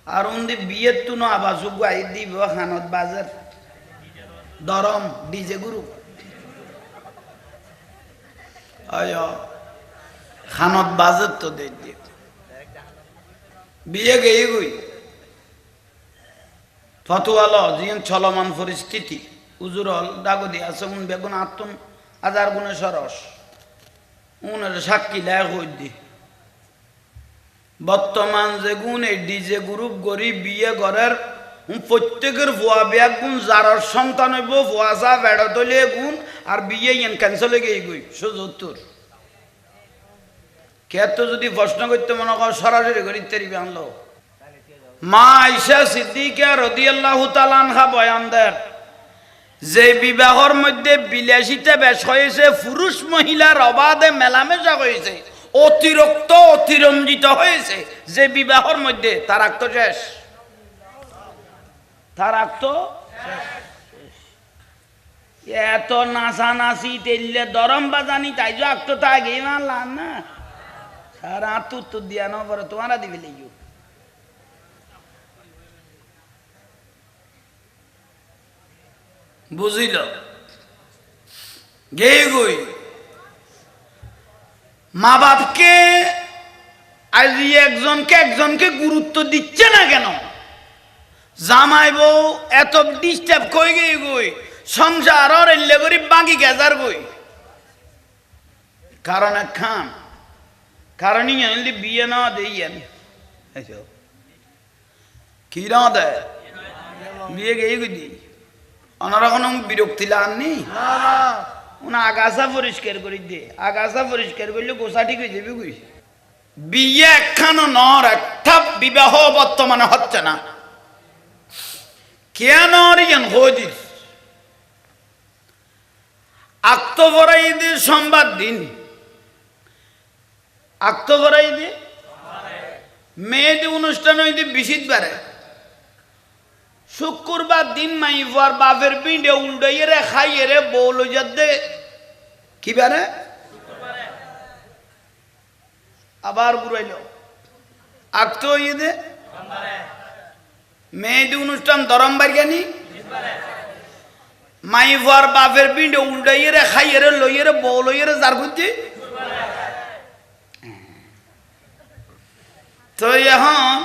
আর উন্দি বিয়ের তুনো আবাস গাই দিব খানত বাজার দরম ডিজে গ্রুপ আয় খানত বাজার তো দে বিয়ে গেই গই ফতুয়াল জিন চলমান পরিস্থিতি উজুরল ডাগদি আছে উন বেগুন আত্মন হাজার গুণে সরস উনের সাক্ষী লেখ হইদি বর্তমান যে গুণ এই ডিজে গ্রুপ গড়ি বিয়ে ঘরের প্রত্যেকের ভুয়া বিয়া গুণ যার সন্তান হইব ভুয়াশা বেড়া তলিয়ে গুণ আর বিয়ে ইন ক্যান্সেল হয়ে গই সুযোত্তর ক্ষেত্র যদি প্রশ্ন করতে মনে কর সরাসরি করি তেরিবে আনলো মা আয়েশা সিদ্দিকা রাদিয়াল্লাহু তাআলা আনহা বয়ান দেন যে বিবাহের মধ্যে বিলাসিতা বেশ হয়েছে পুরুষ মহিলার অবাধে মেলামেশা হয়েছে অতিরিক্ত অতিরঞ্জিত হয়েছে যে বিবাহের মধ্যে তার আক্ত শেষ তার আক্ত এত নাচানাচি তেললে দরম বাজানি তাই যে আক্ত তা আগে মানলাম না সারা উত্তর দিয়া না পরে তোমারা দিবে লেগে বুঝিল গে গই মা বাপকে আজ একজনকে গুরুত্ব দিচ্ছে না কেন জামাই বউ এত ডিস্টার্ব কই গই গই সংসার আর এলে গরিব বাকি গেজার গই কারণ খান কারণই এলি বিয়ে না দেইয়েন কি না দেয় বিয়ে গেই গই দি ওনারা কোনো বিরক্তি লাননি ওনা আগাছা পরিষ্কার করে দিয়ে আগাছা পরিষ্কার করলে গোসা ঠিক হয়ে যাবে গুই বিয়ে একখানো নর একটা বিবাহ বর্তমানে হচ্ছে না কেন হদিস আক্তবরাই ঈদের সোমবার দিন আক্তবরাই ঈদে মেয়েদের অনুষ্ঠান হইতে বিশিত বারে শুক্রবার দিন মাইফার বাপের পিণ্ডে উল্টাইয়ে রে খাইয়ে রে বৌল যাতে কি বারে আবার ঘুরাইল আক্ত হইয়ে দে মেয়েদের অনুষ্ঠান দরম বাড়ি মাইফার বাপের পিণ্ডে উল্টাইয়ে রে খাইয়ে রে লইয়ে রে বৌ লইয়ে রে যার করছি তো এখন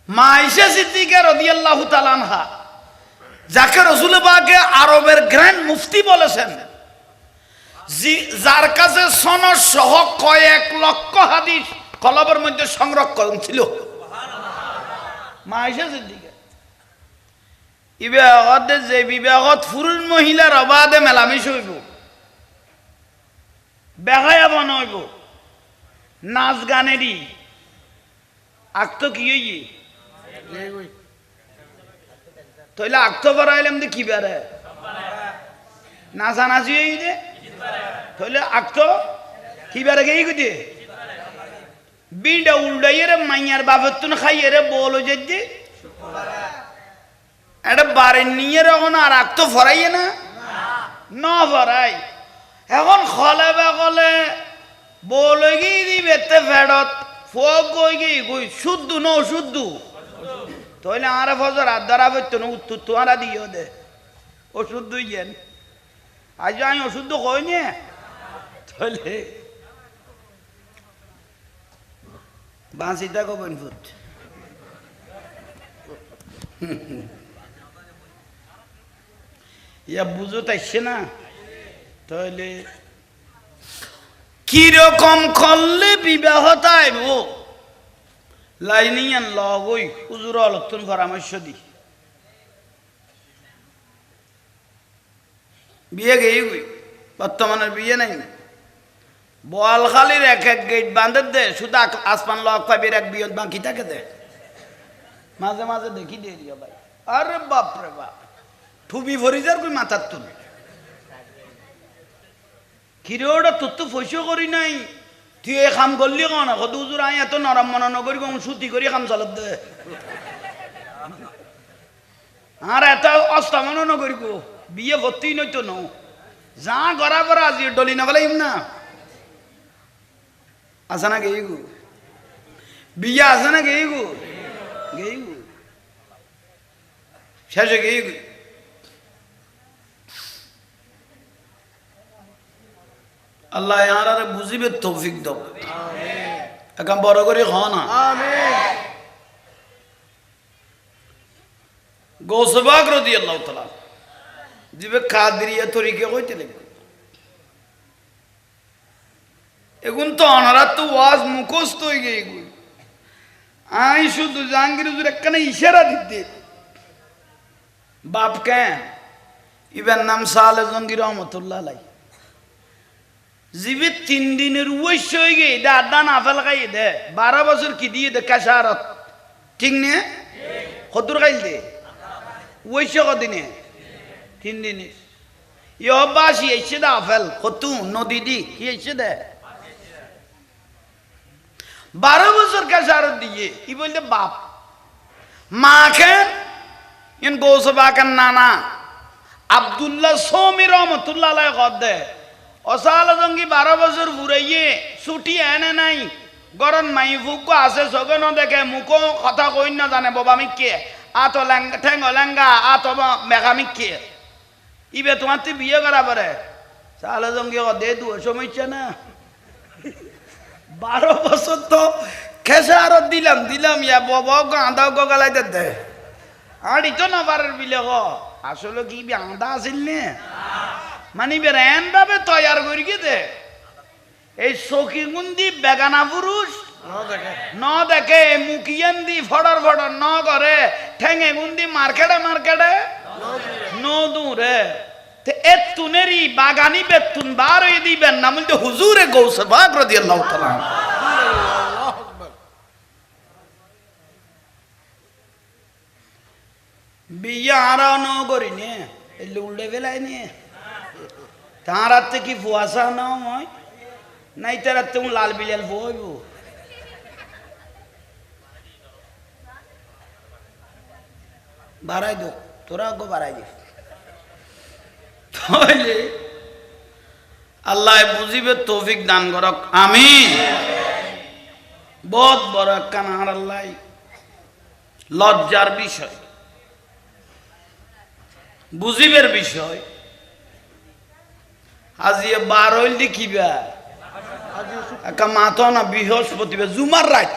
মা আয়েশা সিদ্দিকা রাদিয়াল্লাহু তাআলা আনহা যাকে রাসূল পাকে আরবের গ্র্যান্ড মুফতি বলেছেন যার কাছে সনদ সহ কয়েক লক্ষ হাদিস কলবের মধ্যে সংরক্ষণ ছিল মা আয়েশা সিদ্দিকা বিবাহত যে বিবাহত পুরুষ মহিলার অবাধে মেলামেশা হইব বেহায়া বনইব নাচ গানেরই আক্ত কি হইয়ে তইলে আক্ত বাড়াইলাম দে কি বারে নাচানাচি হই দে তইলে আক্ত কি বারে গেই গদি বিডা উল্টাইয়ে রে মাইয়ার বাপের তুন খাইয়ে রে বলো যে এটা বারে নিয়ে এখন আর আক্ত ফরাইয়ে না ফরাই এখন খলে বেকলে বলে গিয়ে দিবে তে ফেরত ফোক গই গিয়ে গই শুদ্ধ ন শুদ্ধ তইলে আরে ফজর আদারা বইতো না উত্তর তোরা দিও দে ওষুধ দুইয়েন আজ আমি ওষুধ কই নে তইলে বাঁচিটা কবেন ফুট ইয়া বুঝো তাইছে না তাহলে কিরকম করলে বিবাহ তাইব লাইনিয়ান লগই হুজুর আলোচন পরামর্শ দি বিয়ে গেই গই বর্তমানের বিয়ে নাই বোয়ালখালির এক এক গেট বাঁধে দে শুধু আসমান লক পাবির এক বিয়ে বাকি থাকে দে মাঝে মাঝে দেখি দিয়ে দিও ভাই আরে বাপ রে বাপ ঠুবি ভরিজার কই মাথার তুল কিরে ওটা তোর তো পয়সা করি নাই তুই এ কাম করলি কন হুজুর আই এত নরম মন নগরি কম সুতি করি কাম চালত দে আর এত অস্তামন নগরি গো বিয়ে ভর্তি নইতো ন যা গড়া পরা আজি ডলি না বলে না আসা না গেই গো বিয়া আছে না গেই গো শেষে গেই গো আল্লাহ আর বুঝিবে তৌফিক দাও এখন বড় করে খাও না গৌসবাগ রাদিয়াল্লাহু তাআলা জিবে কাদরিয়া তরিকে কইতে লাগবে এখন তো অনারাত তো ওয়াজ মুখস্থ হয়ে গিয়ে আই শুধু জাহাঙ্গীর হুজুর একখানে ইশারা দিতে বাপ কেন ইবেন নাম সালে জঙ্গি রহমতুল্লাহ আলাই জিবে 3 দিনের ওয়াইশ হয়ে গিয়ে এটা আড্ডা না ফেল খাই দে 12 বছর কি দিয়ে দে কাশারত ঠিক নে কতর খাইল দে ওয়াইশ কদিনে 3 দিনে ইয়ে বাসি এসে দা ফেল কতু নদী দি কি এসে দে 12 বছর কাশারত দিয়ে কি বলতে বাপ মা খেন ইন গৌসবাকার নানা আব্দুল্লাহ সৌমি রহমতুল্লাহ আলাই কদ দে অসাল জঙ্গি 12 বছর ঘুরাইয়ে ছুটি এনে নাই গরম মাই ফুক আছে সগে ন দেখে মুখো কথা কই না জানে বাবা আমি কে আতো লেঙ্গা ঠেঙ্গ লেঙ্গা আতো মেঘামি কে ইবে তোমার তুই বিয়ে করা পারে সাল জঙ্গি দে দু সমস্যা না 12 বছর তো খেসারত দিলাম ইয়া বাবা গাঁদা গলাইতে দে আড়ি তো না পারের বিলে গ আসলে কি আন্দা আসিল নে মানে বেরেন ভাবে তৈয়ার করি দে এই সখী গুন্দি বেগানা পুরুষ ন দেখে মুখিয়ান দি ফড়র ন করে ঠেঙে গুন্দি মার্কেটে ন দূরে তে এতুনেরি বাগানি বেতুন বার হয়ে দিবেন না বলতে হুজুরে গৌসবাগ রাদিয়াল্লাহু তাআলা বিয়া আরা ন করি নে এলে উল্টে ফেলাই নে তার রাতে কি ফুয়াশা না হয় নাই তার রাতে লাল বিলাল ফুয়াইব বাড়াই দো তোরা গো বাড়াই দে তাহলে আল্লাহ বুঝিবে তৌফিক দান করক আমিন বহুত বড় কানার আল্লাহ লজ্জার বিষয় বুঝিবের বিষয় আজি 12 লিখিবা একা মাথা না বৃহস্পতিবার জুমার রাত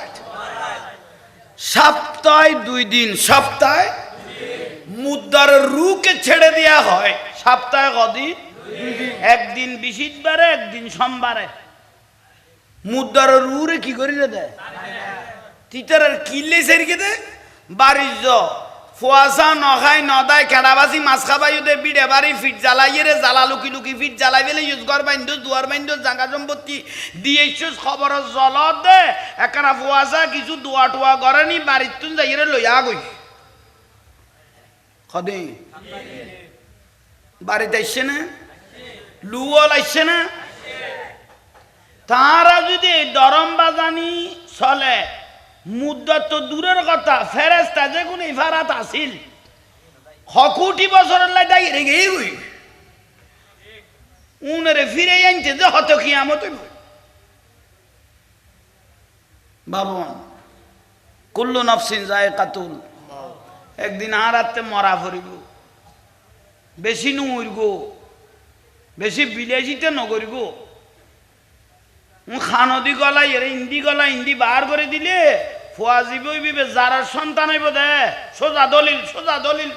সপ্তাহে 2 দিন সপ্তাহে মুদ্রার রুকে ছেড়ে দেয়া হয় সপ্তাহে কদিন 2 একদিন বৃহস্পতিবারে একদিন সোমবারে মুদ্রার রুরে কি করি দেয় তিতারের কিল্লে সেরিকে দে বাড়ির ফুয়াশা নখাই নদায় খেড়াবাসি মাছ খাবাই দে বিড়ে বাড়ি ফিট জ্বালাইয়ে রে জ্বালা লুকি ফিট জ্বালাই ফেলে ইউজ ঘর বাইন্দ দুয়ার বাইন্দ জাগা সম্পত্তি দিয়ে খবর জল দে একখানা ফুয়াশা কিছু দোয়া টোয়া করেনি বাড়ির তুন যাই রে লইয়া গই কদে বাড়িতে আসছে না লুয়াল আসছে না তারা যদি দরম বাজানি চলে মুদ্রা তো দূরের কথা ফেরেস্তা যে কোন ইফারাত আসিল 1 বছরের লাই দাই রেগে হই উনরে ফিরে আনতে যে হত কিয়ামত হইব বাবন কুল্লু নাফসিন যায়কাতুল একদিন আর রাতে মরা পড়িব বেশি নুইরব বেশি বিলাসিতে নগরিব খানদি গলাই ইন্দি বার করে দিলে ফুয়াজিব হইবে যারা সন্তান হইব দে সোজা দলিল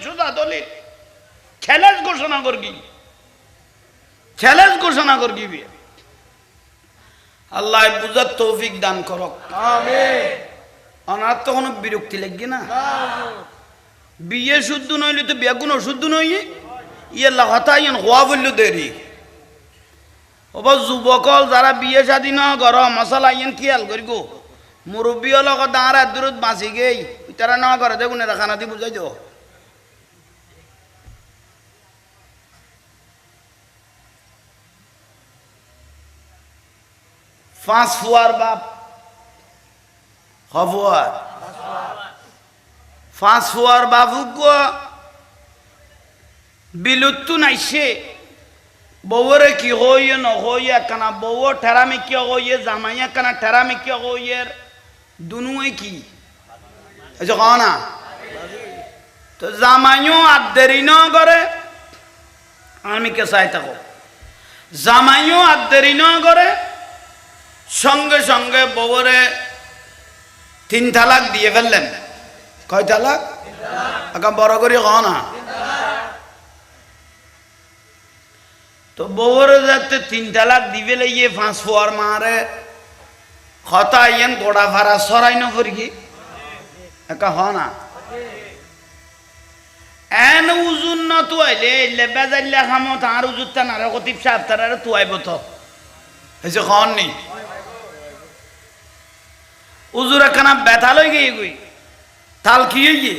চ্যালেঞ্জ ঘোষণা করবি আল্লাহ বুঝার তৌফিক দান করক আমিন অনার তো কোনো বিরক্তি লাগবে না বিয়ে শুদ্ধ নইলে তো বিয়ে কোনো অশুদ্ধ নই ইয়ে লাগাতাইন হওয়া বলল দেরি ওবা যুবকল যারা বিয়ে শাদী ন ঘর মশলা ইয়েন খেয়াল করি গো মুরব্বী লগত দাঁড়া দূরত বাঁচি গেই তারা ন ঘরে দেখুন এরা খানা দি বুঝাই দেব পাঁচ ফুয়ার বাপ হফুয়ার পাঁচ ফুয়ার বাবু গো বিলুত্তু নাইছে বউরে কি হইয়ে ন হইয়ে কানা বউ ঠেরামি কি হইয়ে জামাইয়া কানা ঠেরামি কি হইয়ের দুনুই কি আচ্ছা কও না তো জামাইও আর দেরি ন করে আমি কে চাই থাকো জামাইও আর দেরি ন করে সঙ্গে সঙ্গে বউরে 3 তালাক দিয়ে ফেললেন কয় তালাক আকা বড় করে কও না তো বউরে যাতে 3 তালাক দিবে লইয়ে 5 ফুয়ার মারে কথা ইয়েন গোড়া ভাড়া সরাই ন ফরকি একা হ না এন উজুন ন তুয়াইলে এলে বেজাইলে খামো তার উজুরটা না কতিব সাহেব তার তুয়াইব তো হয়েছে খন নি উজুর একখানা ব্যথা লই গিয়ে গুই তাল কি হইয়ে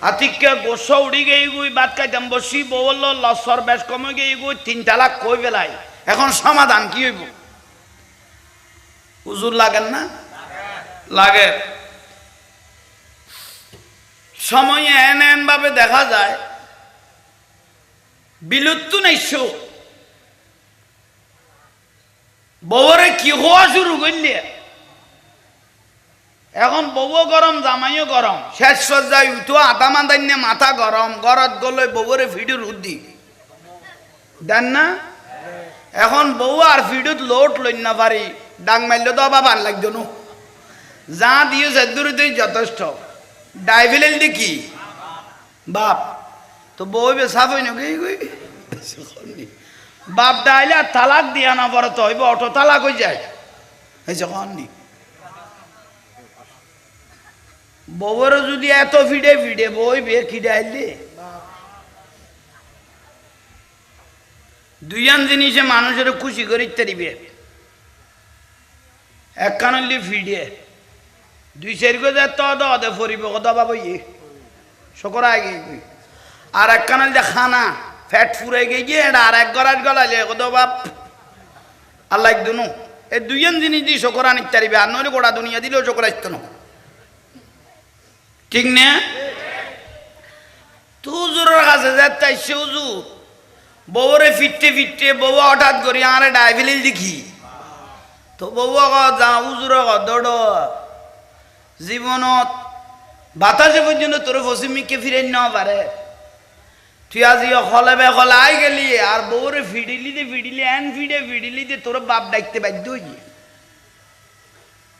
আতিককে গোস উড়ি গিয়ে গুই বাদ খাইতাম বসি বলল লসর বেশ কমে গিয়ে গুই 3 তালাক কই বেলাই এখন সমাধান কি হইব উজুর লাগেন না লাগে সময়ে এন এন ভাবে দেখা যায় বিলুপ্ত নাইছ বউরে কি হওয়া শুরু করলে এখন বউ গরম জামাইও গরম শেষ সজ্জায় উঠো আধা মাদান্য মাথা গরম গরত গলে বউরে ভিডিওর উদ্দি দেন না এখন বউ আর ভিডিওত লোট লই না পারি ডাং মারলে তো আবার ভাল লাগতো না যা দিয়েছে দূরতেই যথেষ্ট ডাইভেলেল দি কি বাপ তো বউ বেসাফ হই নাকি বাপ ডাইলে আর তালাক দিয়া না পরে তো হইব অটো তালাক হয়ে যায় হয়েছে কননি বউর যদি এত ভিড়ে ভিড়ে বই বে কি ডাইলে দুইয়ান জিনিসে মানুষের খুশি করিতে দিবে একখান হইলে ভিড়ে 2-4 গজে তো দে ফরিব কথা বাবই শকর আগে আর একখান হইলে খানা ফ্যাট ফুরে গিয়ে আর এক গড়াট গলাইলে কত বাপ আল্লাহ দুনু এই দুইয়ান জিনিস দিয়ে শকর আনিতে পারিবে আর নইলে গোটা দুনিয়া দিলেও শকর আসতো না ঠিক না তুজুরের কাছে যাতে সে হুজুর বউরে ফিরতে ফিরতে বউ হঠাৎ করি আরে ডাইভেলিল দেখি তো বউ যা হুজুর দৌড় জীবনত বাতাসে পর্যন্ত তোর পশ্চিমিককে ফিরে নেওয়া পারে তুই আজি হলে বে হলে আই গেলি আর বউরে ফিডিলি এন ফিডিলি দে তোর বাপ ডাকতে বাধ্য হই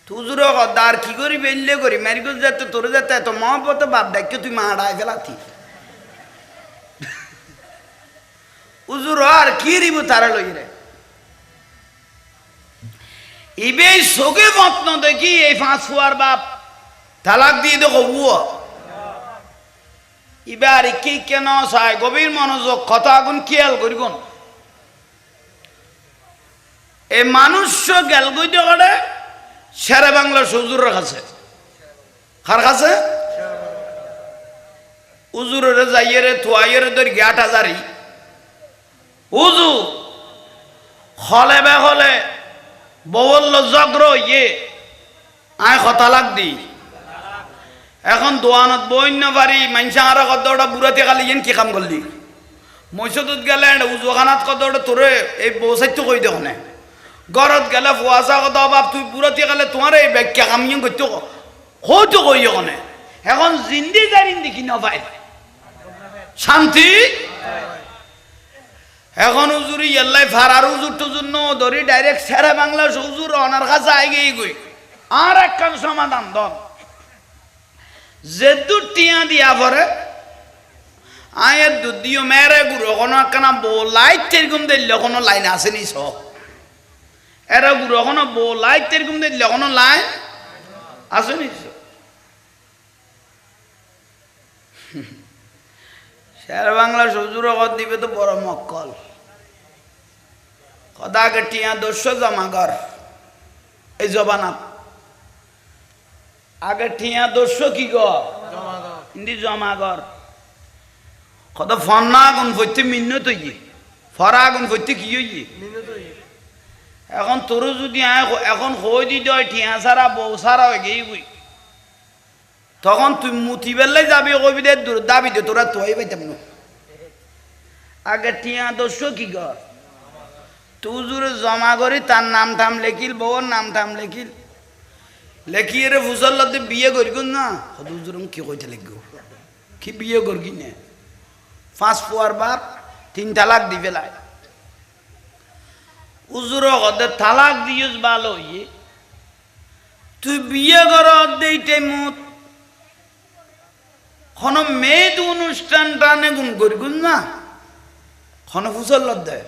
তুজুর আর কি করি বেললে করি মেরিগল যাতে তোর যাতে এত মহব্বত বাপ ডাকতে তুই মাড়াই ফেলাতি উজুর আর কি রিব তারা লই রে ইবে সোগে মতন দেখি এই 5 ফুয়ার বাপ তালাক দিয়ে দেখো বুয়া এবার কি কেন চাই গভীর মনোযোগ কথা আগুন খেয়াল করিগুন এই মানুষ গেল গইতে করে শেরে বাংলা হুজুরের কাছে কার কাছে হুজুরের যাইয়ে রে থুয়াইয়ে রে ধরি 8000 হুজুর হলে বে হলে ববল্ল জগ্র ইয়ে আয় কথা লাগ দি এখন দোয়ানত বই না পারি মাইনসা আর কতটা বুড়াতে খালি ইয়েন কি কাম করলি মসজিদত গেলে উজুখানাত কতটা তোরে এই বসাইতে কই দেখো না গরত গেলে ফুয়াশা কথা বাপ তুই বুড়াতে গেলে তোমার এই ব্যাখ্যা কাম ইয়ে করতে হয়তো কই ওখানে এখন জিন্দি জারিন্দি কি না পাই শান্তি এখন হুজুরি ইয়াল্লাই ফারার হুজুর টুজুর ন ধরি ডাইরেক্ট শেরে বাংলা হুজুর অনার কাছে আগে গই আর একখান সমাধান দন যে দুটিয়া দিয়া পরে আয়ের দুদিও মেরে গুরু কোনো একখানা লাইট তেরকম দিলে কোনো লাইন আসেনি স এরা গুরু কোনো লাইট তেরকম দিলে কোনো লাইন আসেনি শের বাংলা হুজুর দিবে তো বড় মক্কল কদাকে টিয়া 200 জমা কর এই জবানা আগে টিয়া 200 কি গো ইন্দি জমা কর কত ফন্না আগুন ফইতে মিন্নত হইয়ে ফরা আগুন ফইতে কি হইয়ে এখন তোর যদি এখন কই দি দয় টিয়া সারা বউ সারা হয়ে গেই বুই তখন তুই মুতি বেললে যাবি কবি দে দূর দাবি দে তোরা তোই পাইতাম না আগে টিয়া 200 কি গো তুজুর জমা করি তার নাম ঠাম লেখিল বউর নাম ঠাম লেখিল লেখিয়ে রে ফুসল্লাতে বিয়ে করিগুন না হুজুর কি কইতে লাগবে কি বিয়ে করগি না 5 পোয়ার বার 3 তালাক দি ফেলায় হুজুর কদে তালাক দিয়স ভালো হইয়ে তুই বিয়ে কর দেই টাইমত কোন মেদ অনুষ্ঠান টানে গুণ করিগুন না কোন ফুসল্লাত দেয়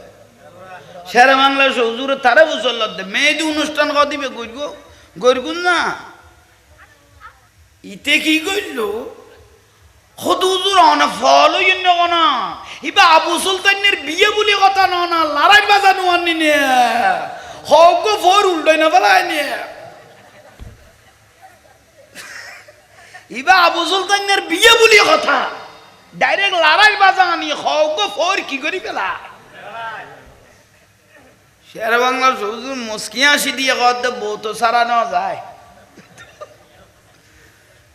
শেরে বাংলা হুজুর তারে ফুসল্লাত দেয় মেদ অনুষ্ঠান ক দিবে কইগো গরগুন না ইতে কি কইল হুজুর অনা ফল হইন না ইবা আবু সুলতানের বিয়ে বলি কথা না লড়াই বাজানো আনি নে হগ ফোর উল্টাই না বলাই নে ইবা আবু সুলতানের বিয়ে বলি কথা ডাইরেক্ট লড়াই বাজানি হগ ফোর কি করি পেলা শের বাংলা হুজুর মুস্কি হাসি দিয়ে কত বউতো সারানো যায়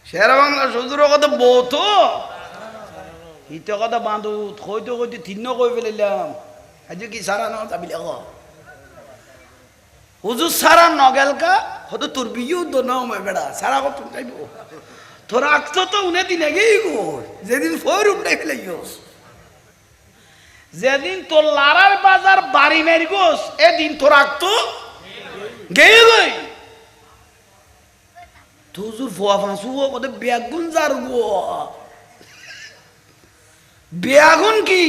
শের বাংলা হুজুর কত বউতো হিতে কথা বাঁধু কইতে কইতে তিন্ন কই ফেলাইলাম আজ কি সারানো যাবি হুজুর সারা নগেলকা হয়তো তোর বিয়েও তো নয় বেড়া সারা কত চাইব তোর আঁকতো তো উনে দিন আগেই গো যেদিন ফোর উঠে ফেলাইও যেদিন তোর লারার বাজার বাড়ি মেরি গোস এদিন তোর আঁকতো গেয়ে গই তুজুর ফোয়া ফাঁসু কত বেগুন যার গো বেগুন কি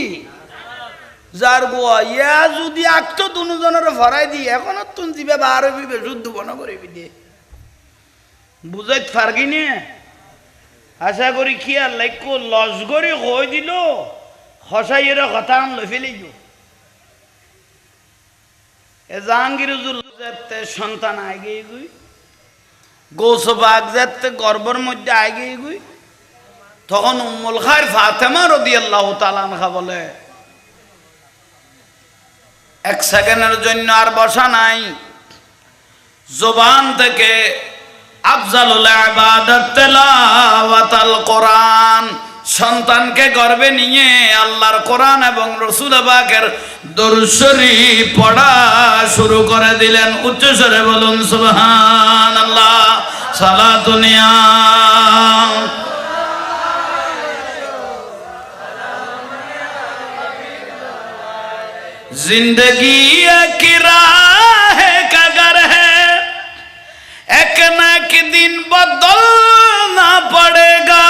যার গো ইয়া যদি আঁকতো দুজনের ভরাই দি এখনো তুন দিবে বার হইবি যুদ্ধ বন করিবি দে বুঝাইত পারগি নে আশা করি কি আর লাইকো লস করে কই দিল হসাইয়ের কথা আনলো ফেলে এ জাহাঙ্গীর হুজুর যাতে সন্তান আগে গুই গৌসবাগ যাতে গর্বর মধ্যে আগে গুই তখন উম্মুল খায়ের ফাতেমা রাদিয়াল্লাহু তাআলা আনহা বলে এক সেকেন্ডের জন্য আর বসা নাই জবান থেকে আফজালুল ইবাদাত তিলাওয়াতুল কোরআন সন্তানকে গর্বে নিয়ে আল্লাহর কোরআন এবং রাসূল পাকের দরুদ শরীফ পড়া শুরু করে দিলেন উচ্চস্বরে বলুন সুবহানাল্লাহ সালাতুন ইয়া जिंदगी एक राह का घर है एक न एक दिन बदलना पड़ेगा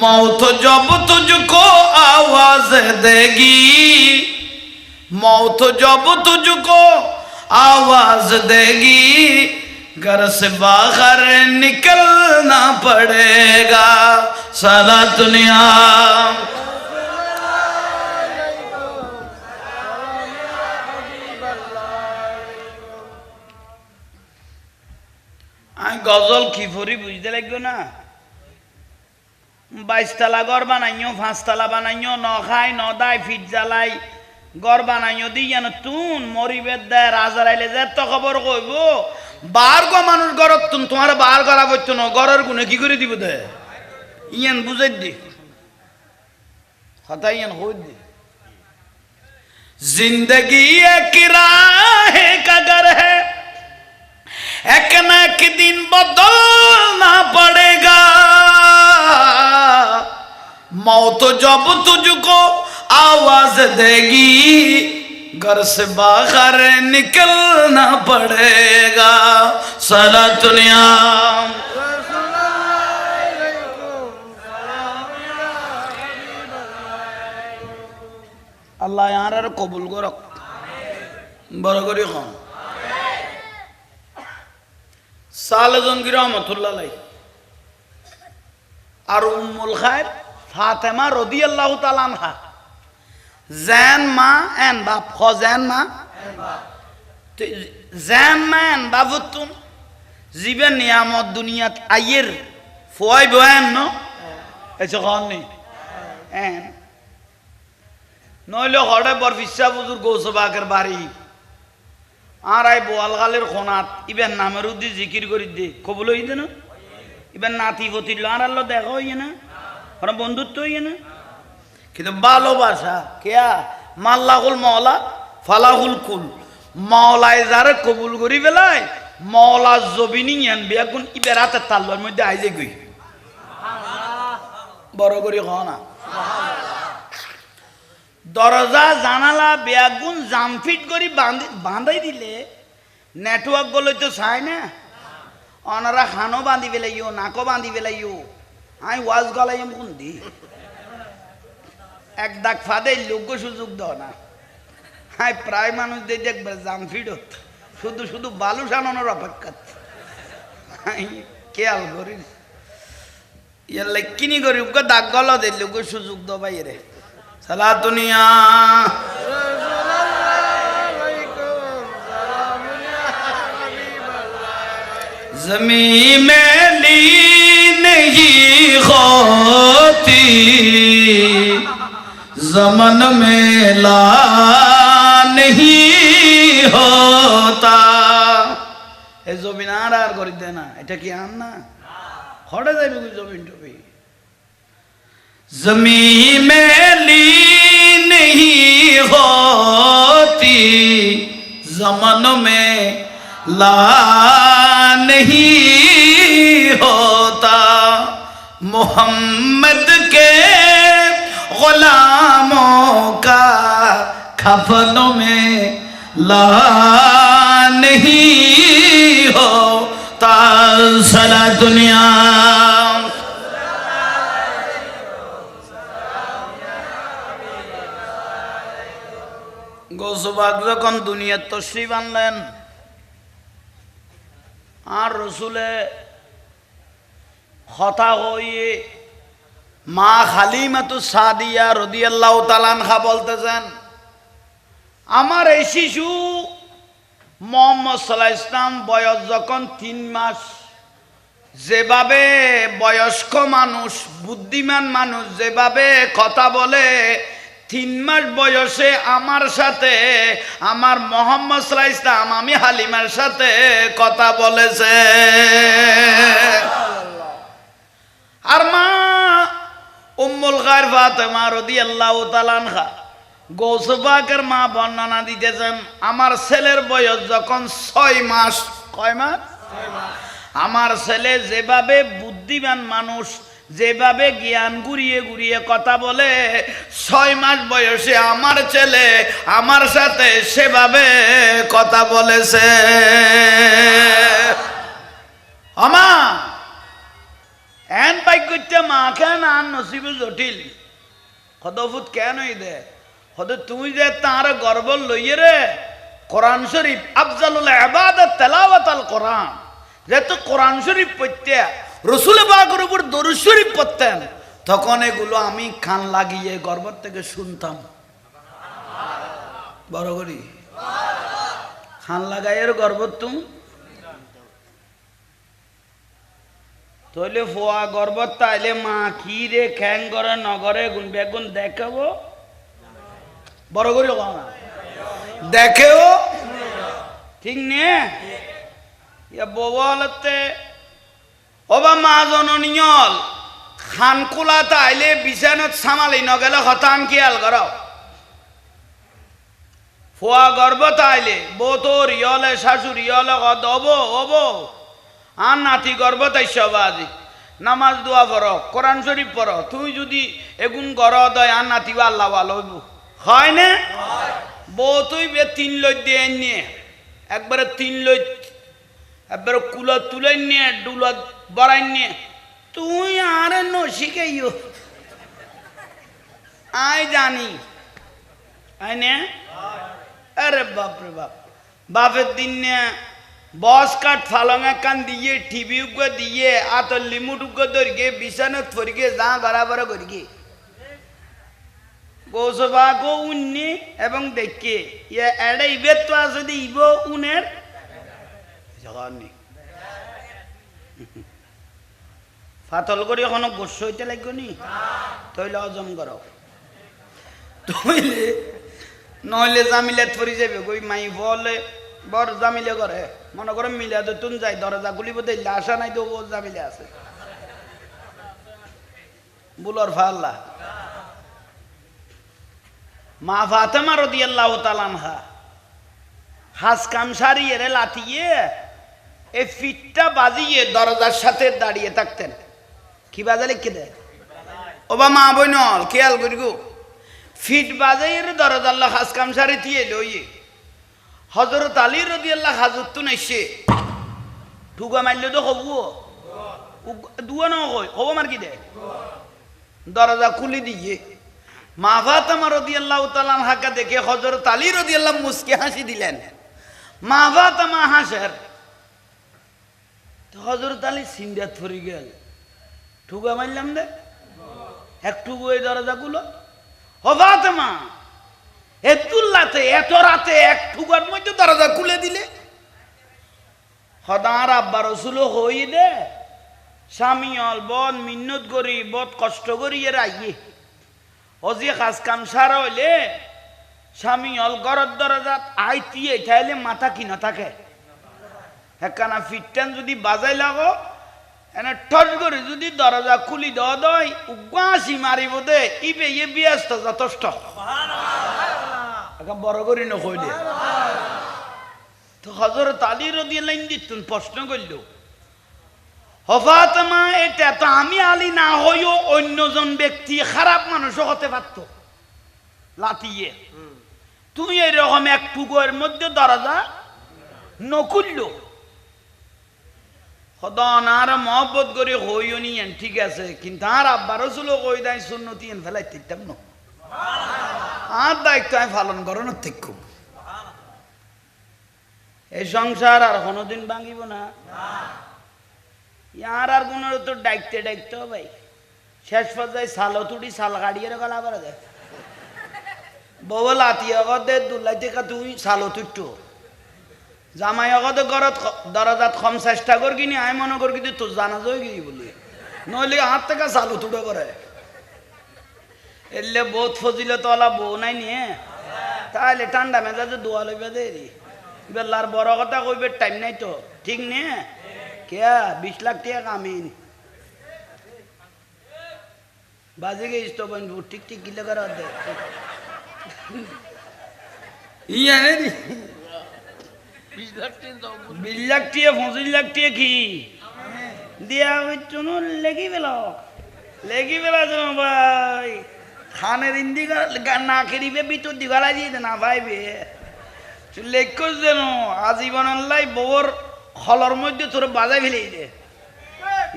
मौत जब तुझको आवाज देगी मौत जब तुझको आवाज देगी घर से बाहर निकलना पड़ेगा सारा दुनिया গজল কি ফরি বুঝতে লাগবে না 22 তলা ঘর বানাইও 5 তলা বানাইও ন খাই ন দাই ফিট জ্বালাই ঘর বানাইও দি যেন তুন মরিবেদ দেয় রাজার আইলে যে তো খবর কইব বার গো মানুষ ঘরত তুন তোমার বার করা বইতো না ঘরের গুনে কি করে দিব দে ইয়ান বুঝাই দি কথা ইয়ান হই দি जिंदगी एक राह का घर है एक न एक दिन बदलना पड़ेगा मौत जब तुझको आवाज देगी घर से बाहर निकलना पड़ेगा सारा दुनिया अल्लाह यार कबूल करक बड़ करी खान साले जंगीर रहमतुल्लाह अलैहि और उम्मुल खैर फातिमा রাদিয়াল্লাহু তাআলা আনহা जैन मां एन बाप खो जैन मां जैन मां एन बाबुतुन जीवन नियामत दुनियात आयर फोय बयान नो ऐसे खान नहीं एन নইলে হড়ে বর ফিসা বুজুর গৌসবাকের বাড়ি আর আই বোয়ালগালের খোনাত ইবেন নামের উদ্দি জিকির করি দে কবুল হইতে না ইবেন নাতি ফতিল আর আল্লাহ দেখা হইয়ে না ওরা বন্ধুত্ব হইয়ে না কিন্তু ভালোবাসা কেয়া মাল্লাহুল মওলা ফালাহুল কুল মওলায় যারে কবুল করি বেলায় মওলা জবিনি ইয়ান বেগুন ইবেরাতে তাল্লার মধ্যে আইজে গই বড় করি হ না দরজা জানালা বেগুন জামফিট করি বাঁধাই দিলে নেটওয়ার্ক গুলো তো চাই না অনারা খানো বাঁধি পেলাইও নাকো বাঁধি পেলাইও আমি ওয়াজ গলাই কোন দি এক দাগ ফাদে লোক সুযোগ দাও না হাই প্রায় মানুষ দিয়ে দেখবে জামফিট শুধু শুধু বালু সানানোর অপেক্ষা খেয়াল করি ইয়ার লাইক কিনি করি ওকে দাগ গলা দিল লোক সুযোগ দাও বাইরে সালা দুনিয়া ज़मीं मैली नहीं होती ज़मन मेला नहीं होता ए ज़मीनार आर कर देना এটা কি আন না হড়ে যাবে কি জমিন টবি ज़मीं मैली नहीं होती ज़मन में ला नहीं होता मोहम्मद के गुलामों का कफनों में ला नहीं होता सारा दुनिया গোসবাগ যখন দুনিয়ার তশরিফ আনলেন আর রসুলে হতা হয়ে মা হালিমাতু সাদিয়া রাদিয়াল্লাহু তাআলা আনহা বলতেছেন আমার এই শিশু মুহাম্মদ সাল্লাল্লাহু আলাইহি ওয়াসাল্লাম বয়স যখন 3 মাস যেভাবে বয়স্ক মানুষ বুদ্ধিমান মানুষ যেভাবে কথা বলে 3 মাস বয়সে আমার সাথে আমার মুহাম্মদ সাল্লাল্লাহু আলাইহি ওয়াসাল্লাম আমি হালিমার সাথে কথা বলেছে আর মা উম্মুল খায়র ফাতেমা রাদিয়াল্লাহু তাআলা আনহা গৌস পাকের মা বর্ণনা দিতেছেন আমার ছেলের বয়স যখন 6 মাস কয় মাস 6 মাস আমার ছেলে যেভাবে বুদ্ধিমান মানুষ যেভাবে জ্ঞান ঘুরিয়ে ঘুরিয়ে কথা বলে 6 মাস বয়সে আমার ছেলে আমার সাথে সেভাবে কথা বলেছে আমা এন পাই করতে মা কেন আর নসিব জটিল কদফুত কেন দে হদ তুমি যে তার গর্ব লইয়ে রে কোরআন শরীফ আফজালুল ইবাদাত তেলাওয়াতুল কোরআন যেহেতু কোরআন শরীফ পড়তে রসুল পাকের উপর দরুদ শরীফ পড়তেন তখন এগুলো আমি কান লাগিয়ে গর্ব থেকে শুনতাম বড় করি কান লাগাইয়ের গর্ব তুমি তাহলে ফোয়া গর্ব তাইলে মা কি রে খ্যাং করে নগরে গুন বেগুন দেখাবো বড় করি দেখেও ঠিক নে বলতে ওবা মা জননিয়ল খানকুলা তাইলে বিছানত সামালি নগেলে হতান খেয়াল করো ফোয়া গর্ব তাইলে বোতর ইয়লে শাশুড়ি ইয়লে কদ হবো আর নাতি গর্ব তাই সবাজি নামাজ দোয়া পড়ো কোরআন শরীফ পড়ো তুই যদি এগুন গর দয় আর নাতি আল্লাহ ভালো হইব হয় না বউ তুই 3 লই দিয়ে নিয়ে একবারে 3 লই একবারে কুলা তুলে নিয়ে ডুলা বড়াই নিয়ে তুই আর নশিকাইও আই জানি আই নে আরে বাপ রে বাপ বাপের দিন নিয়ে বস কাঠ ফালঙা কান দিয়ে টিভি উগ দিয়ে আত লিমুট উগ ধরিকে বিছানত ফরিকে যা বরাবর করিকে গোসবা গো উন্নি এবং দেখে ইয়ে এড়ে ইবে তো আছে দি ইব উনের জগানি ফাতল করি এখন গোস হইতে লাগবে নি তইলে হজম করো তইলে নইলে জামিলাত পরি যাবে কই মাই বলে বড় জামিলে করে মনে করে মিলা তো তুন যাই দরজা গুলি বোধ আশা নাই তো ও জামিলে আছে বুলর ফাল্লা মা ফাতেমা রাদিয়াল্লাহু তাআলা আনহা হাস কাম সারিয়ে রে লাতিয়ে এই ফিটটা বাজিয়ে দরজার সাথে দাঁড়িয়ে থাকতেন। কি বাজালে কে দেয় ও বা মা বই নল খেয়াল করি গো, ফিট বাজাইয়ে রে দরজার লা হাস কাম সারি দিয়ে লইয়ে হযরত আলী রাদিয়াল্লাহু হাজুতুন এসে ঠুকা মারলে তো হবু দুয়া ন কই হবো মার কি দে দরজা খুলে দিয়ে মা ফাতেমা রাদিয়াল্লাহু তাআলা আনহাকে দেখে হযরত আলী রাদিয়াল্লাহু মুস্কি হাসি দিলেন। মা ফাতেমা হাসের তো হযরত আলী সিন্দাত ফরি গেল, ঠুকা মারলাম দে একটু ওই দরজা গুলো ও ফাতেমা এতুল্লাতে এত রাতে এক ঠুকার মধ্যে দরজা খুলে দিলে। হদার আব্বা রসুল হই দে স্বামী অল বদ মিন্নত করি বদ কষ্ট করি এর আইয়ে অজি কাজ কাম সারা হইলে স্বামী অল গরর দরজাত আইতিয়ে তাইলে মাথা কি না থাকে একখানা ফিটটান যদি বাজাই লাগো এনে ঠস করে যদি দরজা খুলি দেওয়া দই উগাসি মারিব দে ইবে ইয়ে ব্যস্ত যথেষ্ট এখন বড় করি নকইলে তো হযরত আলী রাদিয়াল্লাহু দিতুন প্রশ্ন করল ও ফাতেমা এটা তো আমি আলী না হইও অন্যজন ব্যক্তি খারাপ মানুষ হতে পারত লাতিয়ে তুই এরকম একটু গোয়ের মধ্যে দরজা নকুলল হদানার মহব্বত করে হইও নিয়েন ঠিক আছে, কিন্তু আর আব্বা রসুলও কই দেয় সুন্নতি এন ফেলাই দিতাম না আর দায়িত্ব আমি পালন করো না ঠিক খুব এই সংসার আর কোনোদিন ভাঙিব না ইয়ার আর কোন তো ডাইকতে ডাইকতে ভাই শেষ পর্যায়ে সালো তুড়ি সাল গাড়িয়ে গলা করে দেয় বউ লাতি আগতে দুলাই থেকে তুই সালো তুইটো জামাই আগতে ঘরত দরজাত কম চেষ্টা কর কিনি আমি মনে কর কিন্তু তোর জানা যায় কি বলি নইলে হাত থেকে সালো তুটো করে এলে বহুত ফজিলতওয়ালা বউ নাই নিয়ে তাহলে ঠান্ডা মেজাজে দোয়া লইবে দে বেলার বড় কথা কইবে টাইম নাই তো ঠিক নে কে 20 লাখ টাকা কামিন বাজে গেছিস তো বন্ধু ঠিক ঠিক গিলে করা দে ইয়া নে 20 লাখ টাকা 20 লাখ টাকা 25 লাখ টাকা কি দিয়া হইতো ন লেগি বেলা তো ভাই খানের ইন্দি না খেরিবে ভিতর দিগালা দিয়ে না ভাইবে লেখ যেন আজীবন আল্লাহ বউর খলর মধ্যে তোর বাজাই ফেলে দে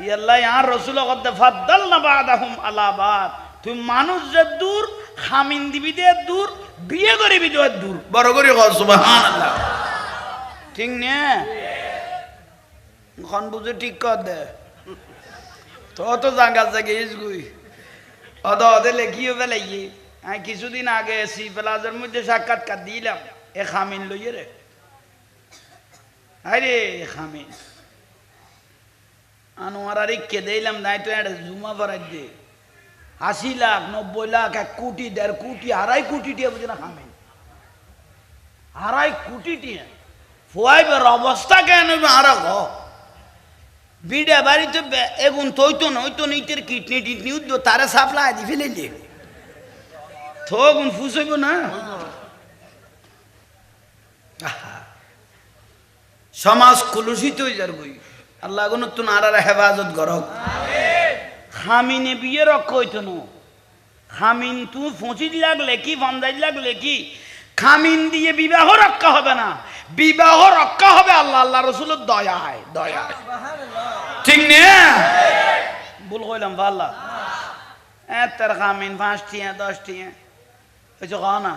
ইয়াল্লাহ আর রসুল করতে ফাদ্দাল না বাদাহুম আলা বাদ তুই মানুষ যে দূর খামিন দিবি দে দূর বিয়ে করিবি দে দূর বড় করে কর সুবহানাল্লাহ ঠিক নে খন বুঝে ঠিক কর দে তো জাঙ্গা জাগে ইসগুই অদে লেখিও ফেলাই আমি কিছুদিন আগে সি প্লাজার মধ্যে সাক্ষাৎকার দিলাম এ খামিন লইয়ে রে আরে খামিন আনোয়ার আর কে দিলাম নাই তো একটা জুমা ভরাই দে 80 লাখ 90 লাখ 1 কোটি 1.5 কোটি 2.5 কোটি টিয়া বুঝে না খামিন 2.5 কোটি টিয়া ফুয়াইবের অবস্থা কেন আর বিড়া বাড়িতে এগুন তৈতো নইতো নিতের কিডনি টিডনি উদ্য তারা সাপ্লাই দি ফেলে দিয়ে থগুন ফুসইব না সমাজ কলুষিত হয়ে যার বই আল্লাহ গুণ তো নারার হেফাজত করক খামিনে বিয়ে রক্ষ হইতো না খামিন তুই 25 লাখ লেখি 50 লাখ লেখি খামিন দিয়ে বিবাহ রক্ষা হবে না, বিবাহ রক্ষা হবে আল্লাহ আল্লাহ রসুলের দয়ায় দয়ায় ঠিক নে ভুল কইলাম ভাল্লা তার খামিন 5 টিয়া 10 টিয়া হয়েছে ক না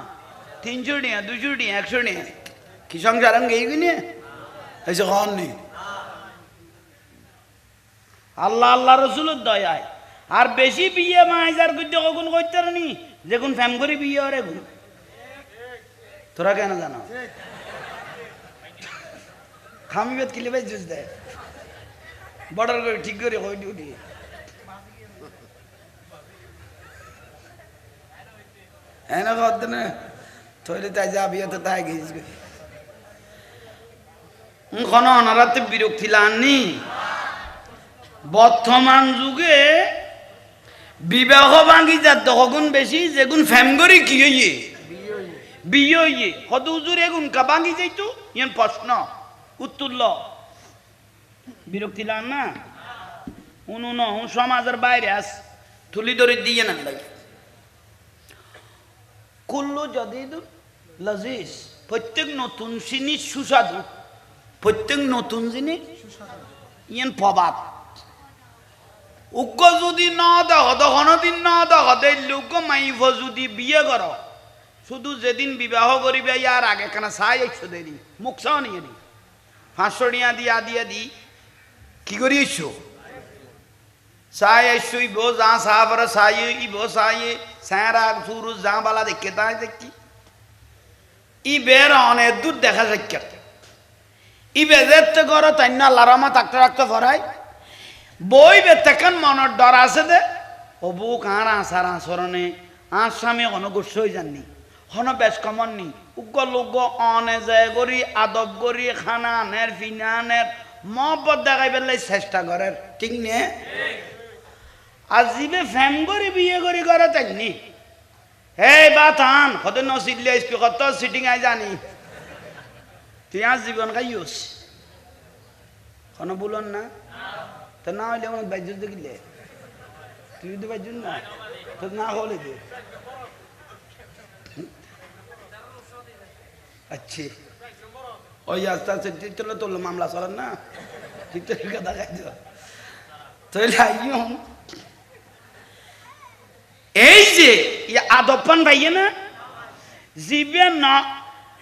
300 টিয়া 200 টিয়া 100 টিয়া কি সংসার আমি গেই কিনে হয়েছে খন নেই আল্লাহ আল্লাহ রসুলের দয়ায় আর বেশি বিয়ে মাইজার গুদ্দে কখন করতে নি যেগুন ফ্যাম করে বিয়ে আর এগুন তোরা কেন জানো খামি বেদ কিলে ভাই জুস দেয় বর্ডার করে ঠিক করে হই ডিউটি এনে কত না থইলে তাই যাবি তো তাই গেছিস কোন অনারাতে বিরক্তি লাননি বর্তমান যুগে বিবাহ ভাঙি যার তখন বেশি যেগুন ফ্যাম করে কি হইয়ে বিয়ে হইয়ে হদ হুজুর এগুন কা ভাঙি যাইতো ইয়ান প্রশ্ন উত্তর ল বিরক্তি লাগ না উনুন সমাজের বাইরে আস তুলি ধরে দিয়ে না লাগে কুল্লু জদিদ লজিজ প্রত্যেক নতুন জিনিস সুস্বাদু প্রত্যেক নতুন জিনিস ইয়ান প্রবাদ উগ্র যদি না দেখ কোনদিন না দেখ লোক মাইফ যদি বিয়ে কর শুধু যেদিন বিবাহ করিবে ইয়ার আগে কেন চাই 100 দেরি মুখ চাও নিয়ে দি 500 টিয়া দিয়া দিয়া দি কি করি এসো চাই এসো ইব যা সাহাবার চাই ইব চাই স্যাঁরা সুরু যা বালা দেখে তাই দেখি ই বের অনেক দূর দেখা যাচ্ছে ই বেজেতে করো তাই না লারামা থাকতে রাখতে ভরাই বই বেতেকান মনের ডর আছে দে ও বউ কার আসার আচরণে আর স্বামী অনগুস্য হয়ে যাননি হন বেশ কমন নি উগ্র লোক অনে যায় করি আদব করি খানা আনের ফিনা আনের মহব্বত দেখাই পেলে চেষ্টা করে ঠিক নে আজিবে ফ্যাম করি বিয়ে করি করে তাইনি এই বা থান হতে নসিলে স্পিকার তো সিটিং আই জানি তুই আজ জীবন খাইস কোনো বলুন না তো না হইলে আমার বাইজুর দেখিলে তুই তো বাইজুর না তো না হলে দে আচ্ছা ওই আস্তে আস্তে চলে তোর মামলা চলেন না ঠিক তো কথা খাইছ তাহলে আইয়ম এই যে আদপান ভাইয়ে না জিবে না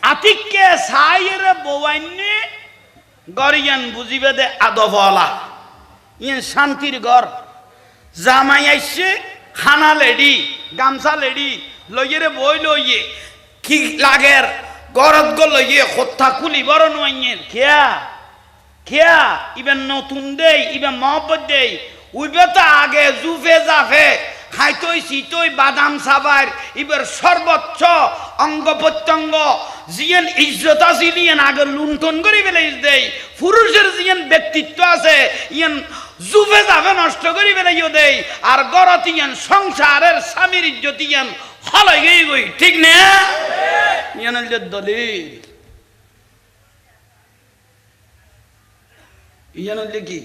আতিককে সাইয়ের বওয়াইনে গরিয়ান বুঝিবে দে আদবওয়ালা ইয়ে শান্তির ঘর জামাই আইসে খানা লেডি গামছা লেডি লইয়ে বই লইয়ে কি লাগের গরত গো লইয়ে কথা খুলি বড় নইয়ে খেয়া খেয়া ইবেন নতুন দেই ইবেন মহব্বত দেই উইবে তো আগে জুফে জাফে খাইতই সিতই বাদাম সাবার ইবের সর্বোচ্চ অঙ্গ প্রত্যঙ্গ জিয়েন ইজ্জত আছে নিয়েন আগে লুণ্ঠন করে ফেলে দেই পুরুষের জিয়েন ব্যক্তিত্ব আছে ইয়ান জুফে জাফে নষ্ট করে ফেলে দেই আর গরত ইয়ান সংসারের স্বামীর ইজ্জত ইয়ান হলাই গই ঠিক না ইয়ান দলিল ইয়ান কি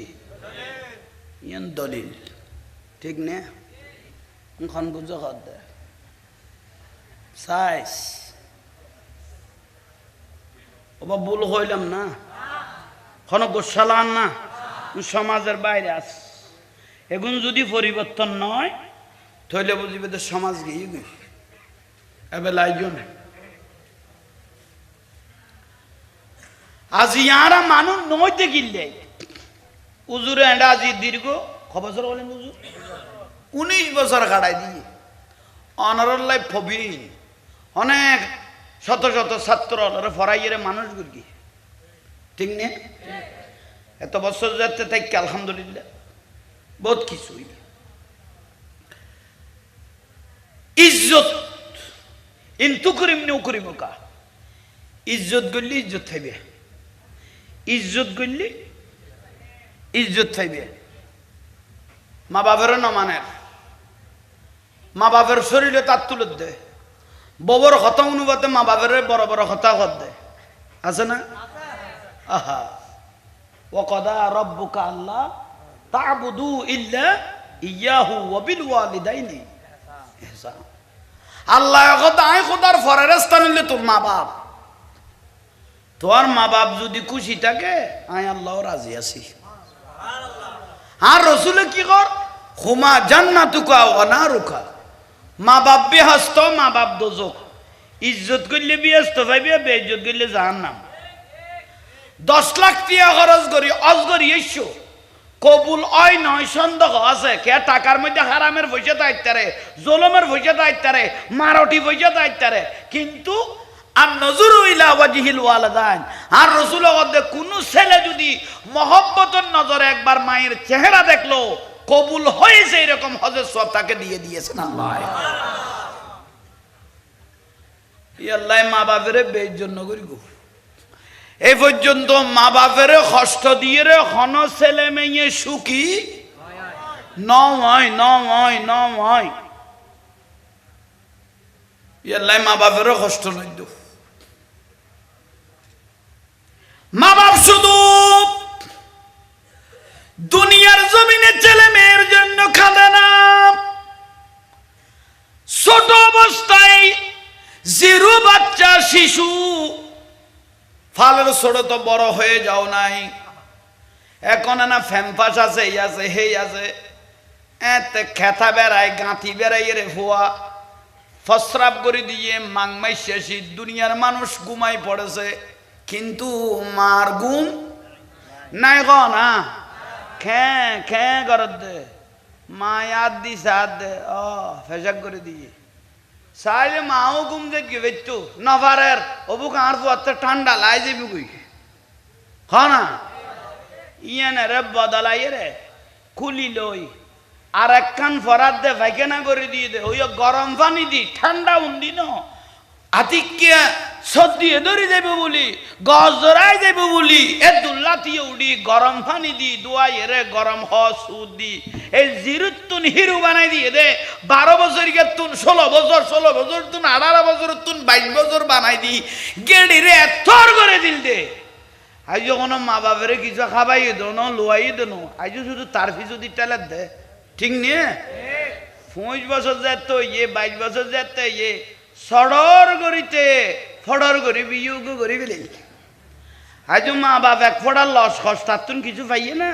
ইয়ান দলিল ঠিক না খন বুঝো কর দে সাইজ ওবা ভুল হইলাম না খন গোসালান না সমাজের বাইরে আস এখন যদি পরিবর্তন নয় তাহলে বুঝিবে তো সমাজ গিয়ে গই এবেলা আইজন আজ ইয়ারা মানুষ নইতে গিললে উজুরে এন্ডা আজি দীর্ঘ কবছর বলেন উজুর 19 বছর কাটাই দিয়ে অনারল লাইফ ফবিন অনেক শত শত ছাত্র ফরাইয়ের মানুষগুলি ঠিক না এত বছর যাতে থাকি আলহামদুলিল্লাহ বহুত কিছুই ইজ্জত ইন্তু করিম নিউ করিম কা ইজ্জত করলে ইজ্জত থাকবে ইজ্জত করলে ইজ্জত থাকবে মা বাবার না মানের মা বাবার শরীরে তার তুলে দে ববর কথা অনুবাদে মা বাবার বড় বড় কথা কর দে আছে না আহা ওয়াকাদা রাব্বুকা আল্লাহ তা'বুদু ইল্লা ইয়াহু ওয়া বিল ওয়ালিদাইনি ইহসান আল্লাহ কথা আই খোদার ফরেস্তান হইলে তোর মা বাপ তোর মা বাপ যদি খুশি থাকে আই আল্লাহ রাজি আছি আর রসুলে কি কর হুমা জান্নাতুকা ওয়া নারুকা মা বাপ বেহস্ত মা বাপ দোজক ইজ্জত করলে বেহস্ত পাইবে বেইজ্জত করলে জাহান্নাম 10 লাখ টাকা খরচ করি অজগরি এসো কবুল হয় নয় সন্দেহ আছে কে টাকার মধ্যে হারামের পয়সা দায়িত্বারে জলমের পয়সা দায়িত্বারে মারটি পয়সা দায়িত্বারে কিন্তু আর নজর ইলা ওয়াজহিল ওয়ালিদাইন আর রাসূল ওয়াদে কোন ছেলে যদি মহব্বতের নজরে একবার মায়ের চেহারা দেখলো কবুল হয়েছে এরকম হজের সওয়াব তাকে দিয়ে দিয়েছেন আল্লাহ ই আল্লাহ মা বাপের বেইজ্জত করি গো এই পর্যন্ত মা বাপের কষ্ট দিয়ে রে হন ছেলে মেয়ে সুখী নয় ইয়াল্লাই মা বাপেরও কষ্ট নাই দো মা বাপ শুধু দুনিয়ার জমিনে ছেলে মেয়ের জন্য কাঁদে না ছোট অবস্থায় জিরো বাচ্চা শিশু ফালের ছোট তো বড় হয়ে যাও নাই এখন না ফ্যাম্পাস আছে এই আছে হেই আছে এতে খেতা বেড়ায় গাঁথি বেড়াই রে ফুয়া ফসরাপ করে দিয়ে মাংমাই শেষি দুনিয়ার মানুষ ঘুমাই পড়েছে কিন্তু মার ঘুম নাই গ না খে খে করত দে মা ইয়াদ দি সাদ দে ও ফেসাক করে দিয়ে চাইলে মাও ঘুম যে কি বেচতো নভারের অবু কাঁড় ফুয়াতে ঠান্ডা লাই যাবি কই হ না ইয়ানে রে বদলাই রে খুলি লই আর একখান ফরাত দে পায়খানা করে দিয়ে দে ওই গরম পানি দি ঠান্ডা উন্দি ন আতিকে সর্দি ধরে যাবে বলি গজ ধরাই যাবে বলি এ দুল্লাতিয়ে উড়ি গরম পানি দি দোয়াই রে গরম হ সুদ দি এই জিরুতুন হিরু বানাই দিয়ে দে 12 বছর কে তুন 16 বছর 16 বছর তুন 18 বছর তুন 22 বছর বানাই দি গেড়ি রে থর করে দিল দে আজ যখন মা বাপের কিছু খাবাই দোনো লোয়াই দোনো আজ শুধু তার ফি যদি টেলার দে ঠিক নিয়ে 5 বছর যেত ইয়ে 22 বছর যেত ইয়ে সড়র করিতে ফড়র করি বিয়োগ করি বলে আজ মা বাপ এক ফড়ার লস কষ্ট তুন কিছু পাইয়ে না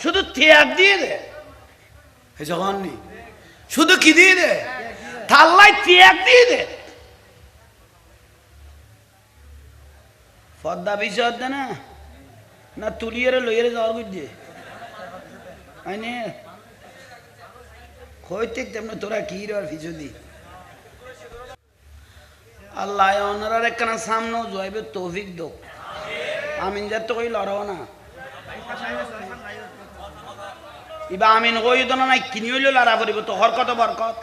শুধু ত্যাগ দিয়ে দে যখন নি শুধু কি দিয়ে দে থাল্লাই ত্যাগ দিয়ে দে পদ্মা বিষয় দে না না তুলিয়ে লইয়ে যাওয়ার বুঝছে আইনে কইতে তেমন তোরা কি রে ফিজু দি আল্লাহ ওনার একখানা সামনে জয়বে তৌফিক দো আমিন যাতে কই লড়াও না ইবা আমিন কই দো না কিনি হইলে লড়া পড়িব তো হরকত বরকত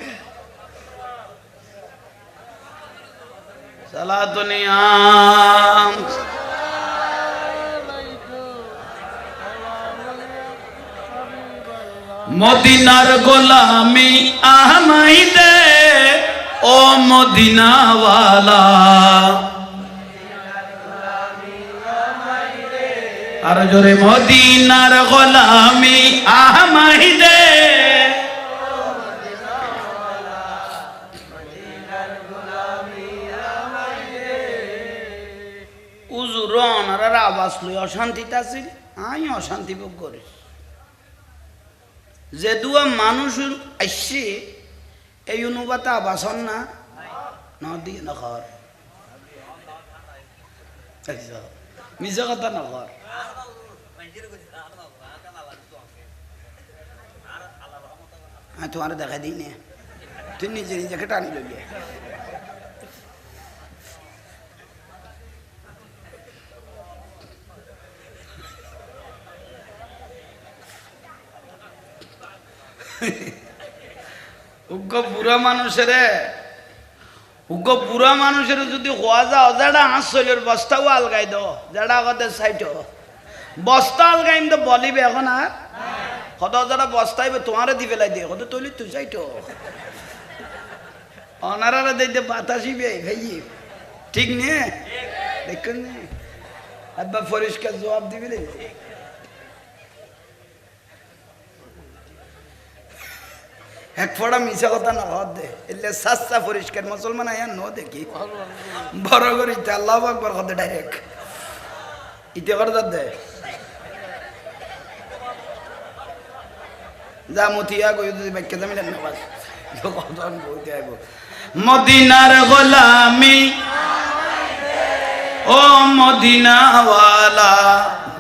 সালাতুনিয়াম মদিনার গোলামি আমাই দে ও মদিনাওয়ালা আর জোরে মদিনার গোলামি আমাই দে উজুর ওনার আওয়াজ লই অশান্তিতে আছিল আমি অশান্তি ভোগ করি যে দুয়া মানুষ আসছে এই অনুপাতে আবাসন না নদী নখর মিজা কথা নখর তোমার দেখা দিই নে তুই নিজে নিজেকে টানি লইলে বুড়া মানুষের যদি হওয়া যা যারা হাঁস শৈলের বস্তাও আলগাই দো যারা আগতে সাইট বস্তা আলগাইম তো বলিবে এখন আর কত যারা বস্তাইবে তোমারে দি ফেলাই দিয়ে কত তৈলি তুই সাইট অনারা দিতে বাতাসিবে ভাই ঠিক নে দেখুন একবার পরিষ্কার জবাব দিবি রে এক ফোড়া মিশা কথা না হদ দে এলে সাস্তা পরিষ্কার মুসলমান আয়া ন দেখি বড় করে আল্লাহু আকবার কথা ডাইরেক্ট ইতে করে দে যা মতিয়া কই যদি বাক্য জামিলেন না বাস কতন বলতে আইব মদিনার গোলামি ও মদিনাওয়ালা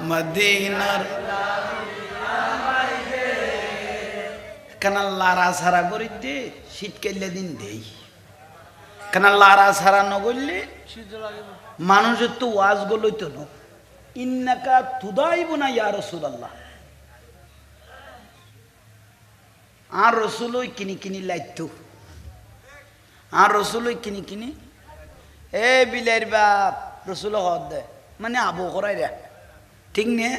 মদিনার কেনা লারা সারা করি দে শীত কেলে দিন দেই কেনা লারা সারা নগরলে মানুষের তো ওয়াজ গলই তো না ইন্নাকা তুদাইব না ইয়া রাসূলুল্লাহ আর রসুল ওই কিনি কিনি লাইতো আর রসুল ওই কিনি কিনি এ বিলের বাপ রসুল হদ দে মানে আবু করাই রে ঠিক নে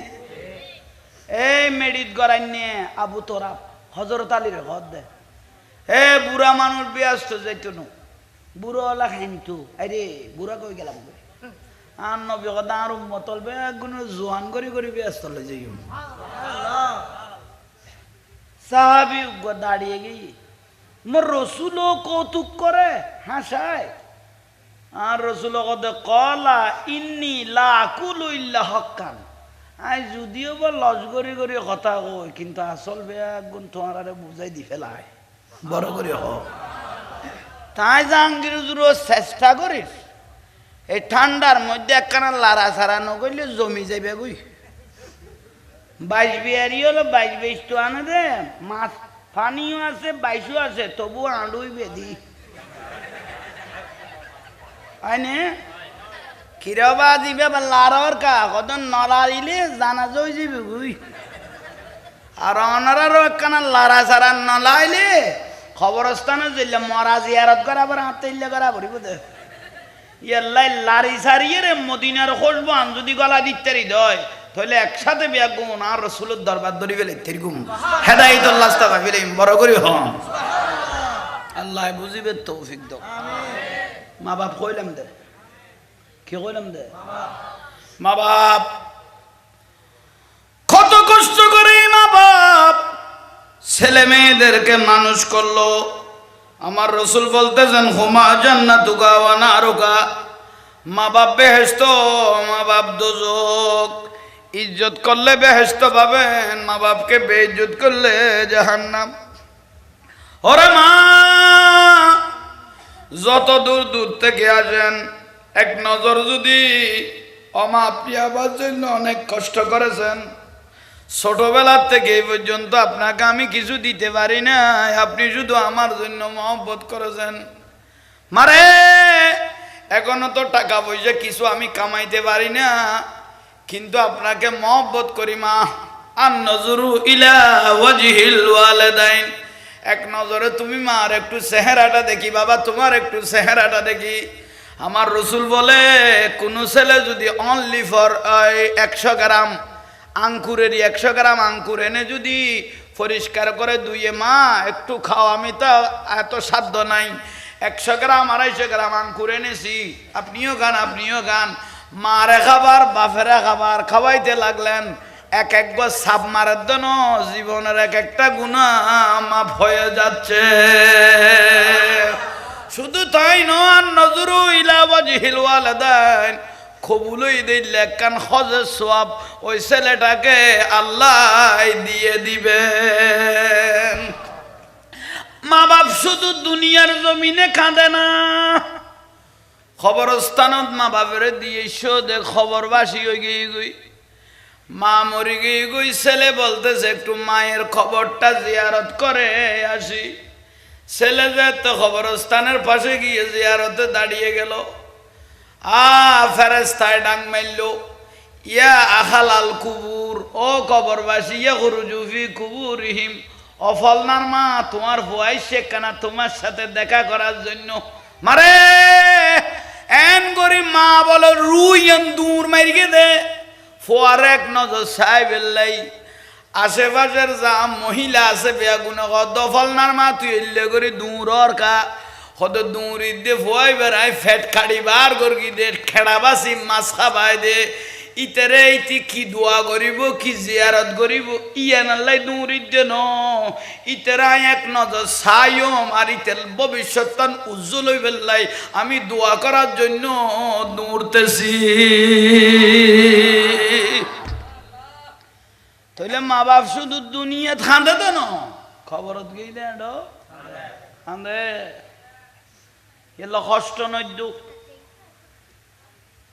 এই মেডিত গড়াই নে আবু তোরা হজরত আলীর হদ দে এ বুড়া মানুষ ব্যস্ত যাইতো না বুড়ো ওলা খাইন্তু আরে বুড়া কই গেলাম আর নবী কথা আর উম্মতল বেগুন জোয়ান করি করি ব্যস্ত লই যাই সাহাবী দাঁড়িয়ে গিয়ে মোর রসুলও কৌতুক করে হাসায় আর রসুল কলা ইন্নি লা আকুলু ইল্লা হক্কান আই যদিও বা লজ করি করি কথা কই কিন্তু আসল বেগুন তোমার আরে বুঝাই দি ফেলায় বড় করে হ তাই জাহাঙ্গীর হুজুরও চেষ্টা করিস এই ঠান্ডার মধ্যে একখানা লাড়া ছাড়া নগরলে জমি যাইবে গুই 22 বিয়ারি হলো 22 তো আনে দে মাছ পানিও আছে 22ও আছে তবু আঁড়ুই বেদি আইনে কিরবা দিবে বা লাড়র কা কত নলাইলে জানা যাই যাবে গুই আর অনারারও একখানা লাড়া ছাড়া নলাইলে খবরস্থানে যাইলে মরা জিয়ারত করা আবার হাতে করা ভরিব দে ইয়াল্লাই লারি সারিয়ে রে মদিনার খসবো আন যদি গলা দিতে দয় তাহলে একসাথে বিয়া গুম আর রসুলের দরবার ধরি ফেলে তেরকম হেদায়েতুল্লাহ তাআলা ফেলে বড় করে হন আল্লাহ বুঝিবে তৌফিক দাও মা বাপ কইলাম দে কি কইলাম দে মা বাপ কত কষ্ট করে মা বাপ ছেলে মেয়েদেরকে মানুষ করলো আমার রসুল বলতেছেন হুমা জান্নাতুকা ওয়া নারুকা মা বাপ বেহেশত মা বাপ দোজক ইজ্জত করলে বেহেশত পাবেন মা বাপকে বেইজ্জত করলে জাহান্নাম ওরে মা যত দূর দূর থেকে আসেন এক নজর যদি অমা আপনি আমার জন্য অনেক কষ্ট করেছেন ছোটবেলার থেকে এই পর্যন্ত আপনাকে আমি কিছু দিতে পারি না আপনি শুধু আমার জন্য মহব্বত করেছেন মারে এখনো তো টাকা পয়সা কিছু আমি কামাইতে পারি না কিন্তু আপনাকে মহব্বত করি মা আন নজরু ইলা ওয়াজহিল ওয়ালিদাইন এক নজরে তুমি মার একটু চেহারাটা দেখি বাবা তোমার একটু চেহারাটা দেখি আমার রসুল বলে কোন ছেলে যদি অনলি ফর 100 গ্রাম আঙ্কুরেরই 100 গ্রাম আঙ্কুর এনে যদি পরিষ্কার করে ধুয়ে মা একটু খাও আমি তো এত সাধ্য নাই 100 গ্রাম 250 গ্রাম আঙ্কুর এনেছি আপনিও খান মারে খাবার বাপেরা খাবার খাওয়াইতে লাগলেন এক এক গজ সাপ মারার জন্য জীবনের এক একটা গুনাহ মাফ হয়ে যাচ্ছে শুধু তাই নয় নজরু ইলা ওয়াজহিল ওয়ালিদাইন কবুলই দিলে একখান হজের সওয়াব ওই ছেলেটাকে আল্লাহ দিয়ে দিবেন মা বাপ শুধু দুনিয়ার জমিনে কাঁদে না খবরস্থানত মা বাপের দিয়ে দে খবরবাসী হয়ে গিয়ে গই মা মরি গিয়ে গই ছেলে বলতেছে একটু মায়ের খবরটা জিয়ারত করে আসি ছেলে যে তো খবরস্থানের পাশে গিয়ে জিয়ারতে দাঁড়িয়ে গেল ফেরেশতায় ডাক মারলো ইয়া আখালাল কুবুর ও কবরবাসী ইয়াখরুজু ফি কুবুরিহিম ও ফলনার মা তোমার ভয়েসে কেনা তোমার সাথে দেখা করার জন্য মারে এন করি মা বলো রুইন দূর মারিয়ে দে ফোয়ার এক নজর সাহেবেল্লাই আশেপাশের যা মহিলা আছে বেগুনা দফলনার মা তুই এলে করি দূর অর কা কত দূর দে ফোয়াই বেড়ায় ফেট খাড়ি বার করি দে খেড়াবাসি মাছ খাবাই দে ইতারে ইতি কি দোয়া করিব কি জিয়ারত করিব ইয়ান আল্লাহ দূর দে ন ইতারা এক নজর সায়ম আর ইতের ভবিষ্যৎ উজ্জ্বল হই বেল্লাই আমি দোয়া করার জন্য দৌড়তেছি তাহলে মা বাপ শুধু দুনিয়া খাঁদে তো না খবরত গেলে খাঁদে এলো কষ্ট নদ্য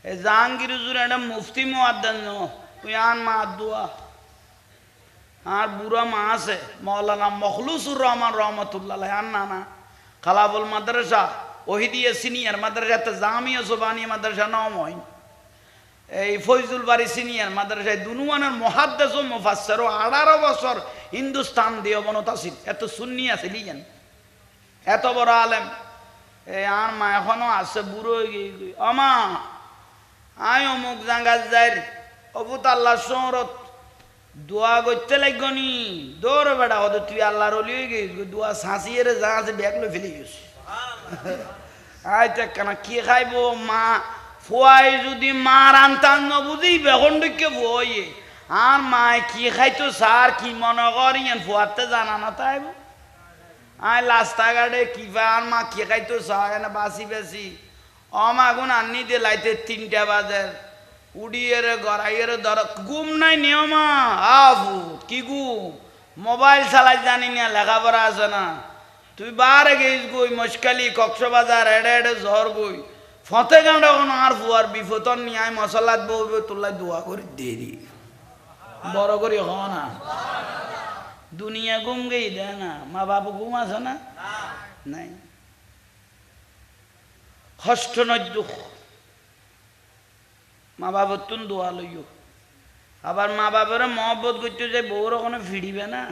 এ জাহাঙ্গীর হুজুর একটা মুফতি মুয়াদ্দিন তুই আন মা দোয়া আর বুড়া মা আছে মৌলানা মখলুসুর রহমান রহমতুল্লাহ আন না খালাবুল মাদ্রাসা ওহিদিয়া সিনিয়র মাদ্রাসাতে জামিয়া সুবহানিয়া মাদ্রাসা নাম হয় এই ফয়জুল বাড়ি সিনিয়র মাদ্রাসায় দুনুয়ানের মুহাদ্দিস ও মুফাসসির 18 বছর হিন্দুস্তান দেওবনত আছিল এত সুন্নি আছিল জান এত বড় আলেম এই আর মা এখনো আছে বুড়ো হয়ে গিয়ে আমা আয় অমুক জাঙ্গাজ যাই অবুত আল্লাহ শহরত দোয়া করতে লাগনি দৌড় বেড়া হতো তুই আল্লাহর ওলি হয়ে গিয়ে দোয়া শাঁসিয়ে রে যা আছে ব্যাগ লো ফেলে গেছি আইতে কেন কি খাইব মা ফুয়াই যদি মার আনতাম ন বুঝি বেখন ঢুকে ফুয়ে আর মায় কি খাইতো সার কি মনে করি ফুয়াতে জানা না তাইব আয় রাস্তাঘাটে কি আর মা কি খাইতো সার না বাসি বাসি অমাগুন আনি দিয়ে লাইতে 3টা বাজে উড়িয়ে গড়াইয়ের ধর ঘুম নাই নিয়মা আফু কি ঘুম মোবাইল চালাই জানি না লেখাপড়া আছে না তুই বারে গেছ গই মশকালি কক্সবাজার এড়ে এড়ে জ্বর গই ফতে গাঁডা কোনো আর ফুয়ার বিফতন নিয়ে আয় মশলাত বউবে তোলাই দোয়া করে দেরি বড় করি হ না দুনিয়া ঘুম গেই দেয় না মা বাবু ঘুম আছে না নাই হষ্ট নজুখ মা বাবার তুন দোয়া লইও আবার মা বাবার মহব্বত করতে যে বউর ওখানে ফিরিবে না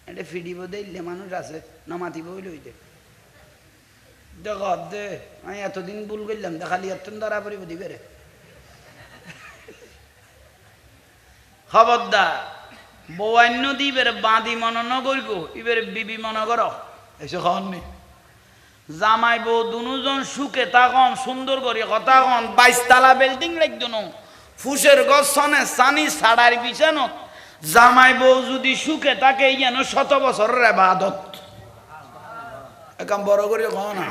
এটা ফিরিব দিলে মানুষ আছে না মাতিব লইতে দেখ দে আমি এতদিন ভুল করলাম দেখালি এত ধরা পড়িব দিবে রে খবরদার বৌন্য দিবে বাঁধি মনে ন করিব এবারে বিবি মনে কর এসে খাওয়ার নেই জামাই বউ দুজন সুখে থাকন সুন্দর করে কথা কন 22 তলা বিল্ডিং রাখদন ফুসের গছ সনে সানি সাড়ার বিছানো জামাই বউ যদি সুখে থাকে যেন 100 বছরের ইবাদত একাম বড় করে কও না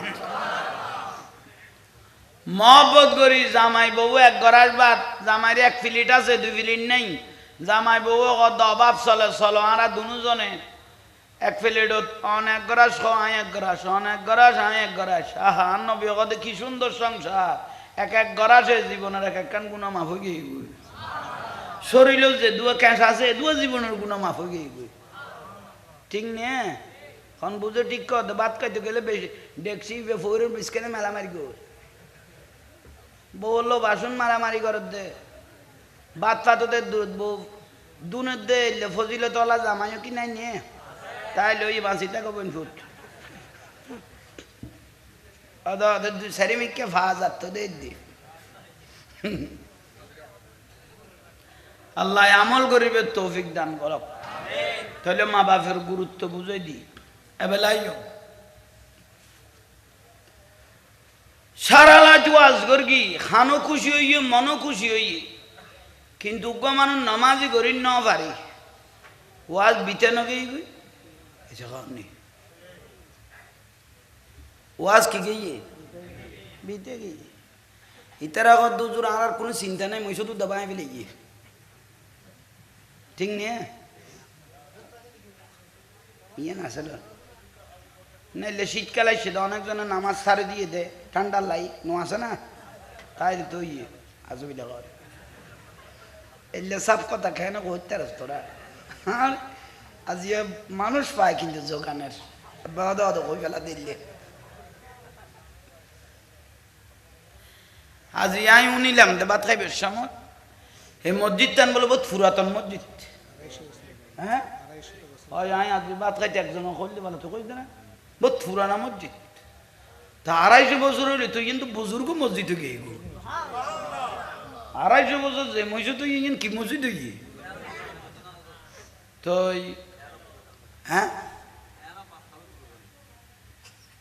মহব্বত করি জামাই বউ এক গরাস ভাত জামাইর 1 প্লেট আছে 2 প্লেট নাই জামাই বউ কত অভাব চলে চলো আরা দুজনে 1 প্লেট অনেক গরাস খায় 1 গরাস অনেক গরাস 1 গরাস আহা নবী কত কি সুন্দর সংসার এক গরাসে জীবনের এক কান গুনাহ মাফ হয়ে গই শরীরেও যে দুয়া ক্যাশ আছে দুয়া জীবনের গুনাহ মাফ হয়ে গই ঠিক নে এখন বুঝে ঠিক কর বাত খাইতে গেলে বেশি দেখছি ফোরের বিস্কেনে মেলামারি কর বললো বাসন মারামারি কর দে বাত ফাতদের দুধ বউ দুনের দে ফজিলে তলা জামাইও কি নাই নিয়ে তাই লই বাঁচিটা কবেন ফুট সেরিমিককে ফাজাত তো দে দি আল্লাহ আমল করিবে তৌফিক দান করক তাহলে মা বাপের গুরুত্ব বুঝাই দি এবেলাইও সারা রাত ওয়াজ করগি খানো খুশি হইয়ে মনও খুশি হইয়ে কিন্তু মানুষ নামাজি করি ন পারি ওয়াজ বিতে নগেই গই এসে খাওনি ওয়াজ কি গিয়ে বিতে গিয়ে ইতার আগত দুজোর আর কোনো চিন্তা নাই মই শুধু দবাই ফেলে গিয়ে ঠিক নিয়ে ইয়ে না আসলে নাইলে শীতকাল আসছে তো অনেকজনে নামাজ ছাড়ে দিয়ে দে ঠান্ডার লাই নো আসে না তাই তো ইয়ে আজবিলা কর এলে সব কথা খেয়ে না করতে রাস তোরা আর আজ মানুষ পায় কিন্তু জোগানের বাদা কই ফেলা দিল্লি আজ আই উনিলাম দে ভাত খাইবে সময় এই মসজিদ টান বলে বহুত পুরাতন মসজিদ হ্যাঁ ওই আই আজ ভাত খাইতে একজন করলে ভালো তো কইতে না বহুত পুরানা মসজিদ তা 250 বছর হইলে তুই কিন্তু বুজুর্গ মসজিদে গিয়ে 250 বছর যে মসজিদ তুই কি মসজিদ গিয়ে তো হ্যাঁ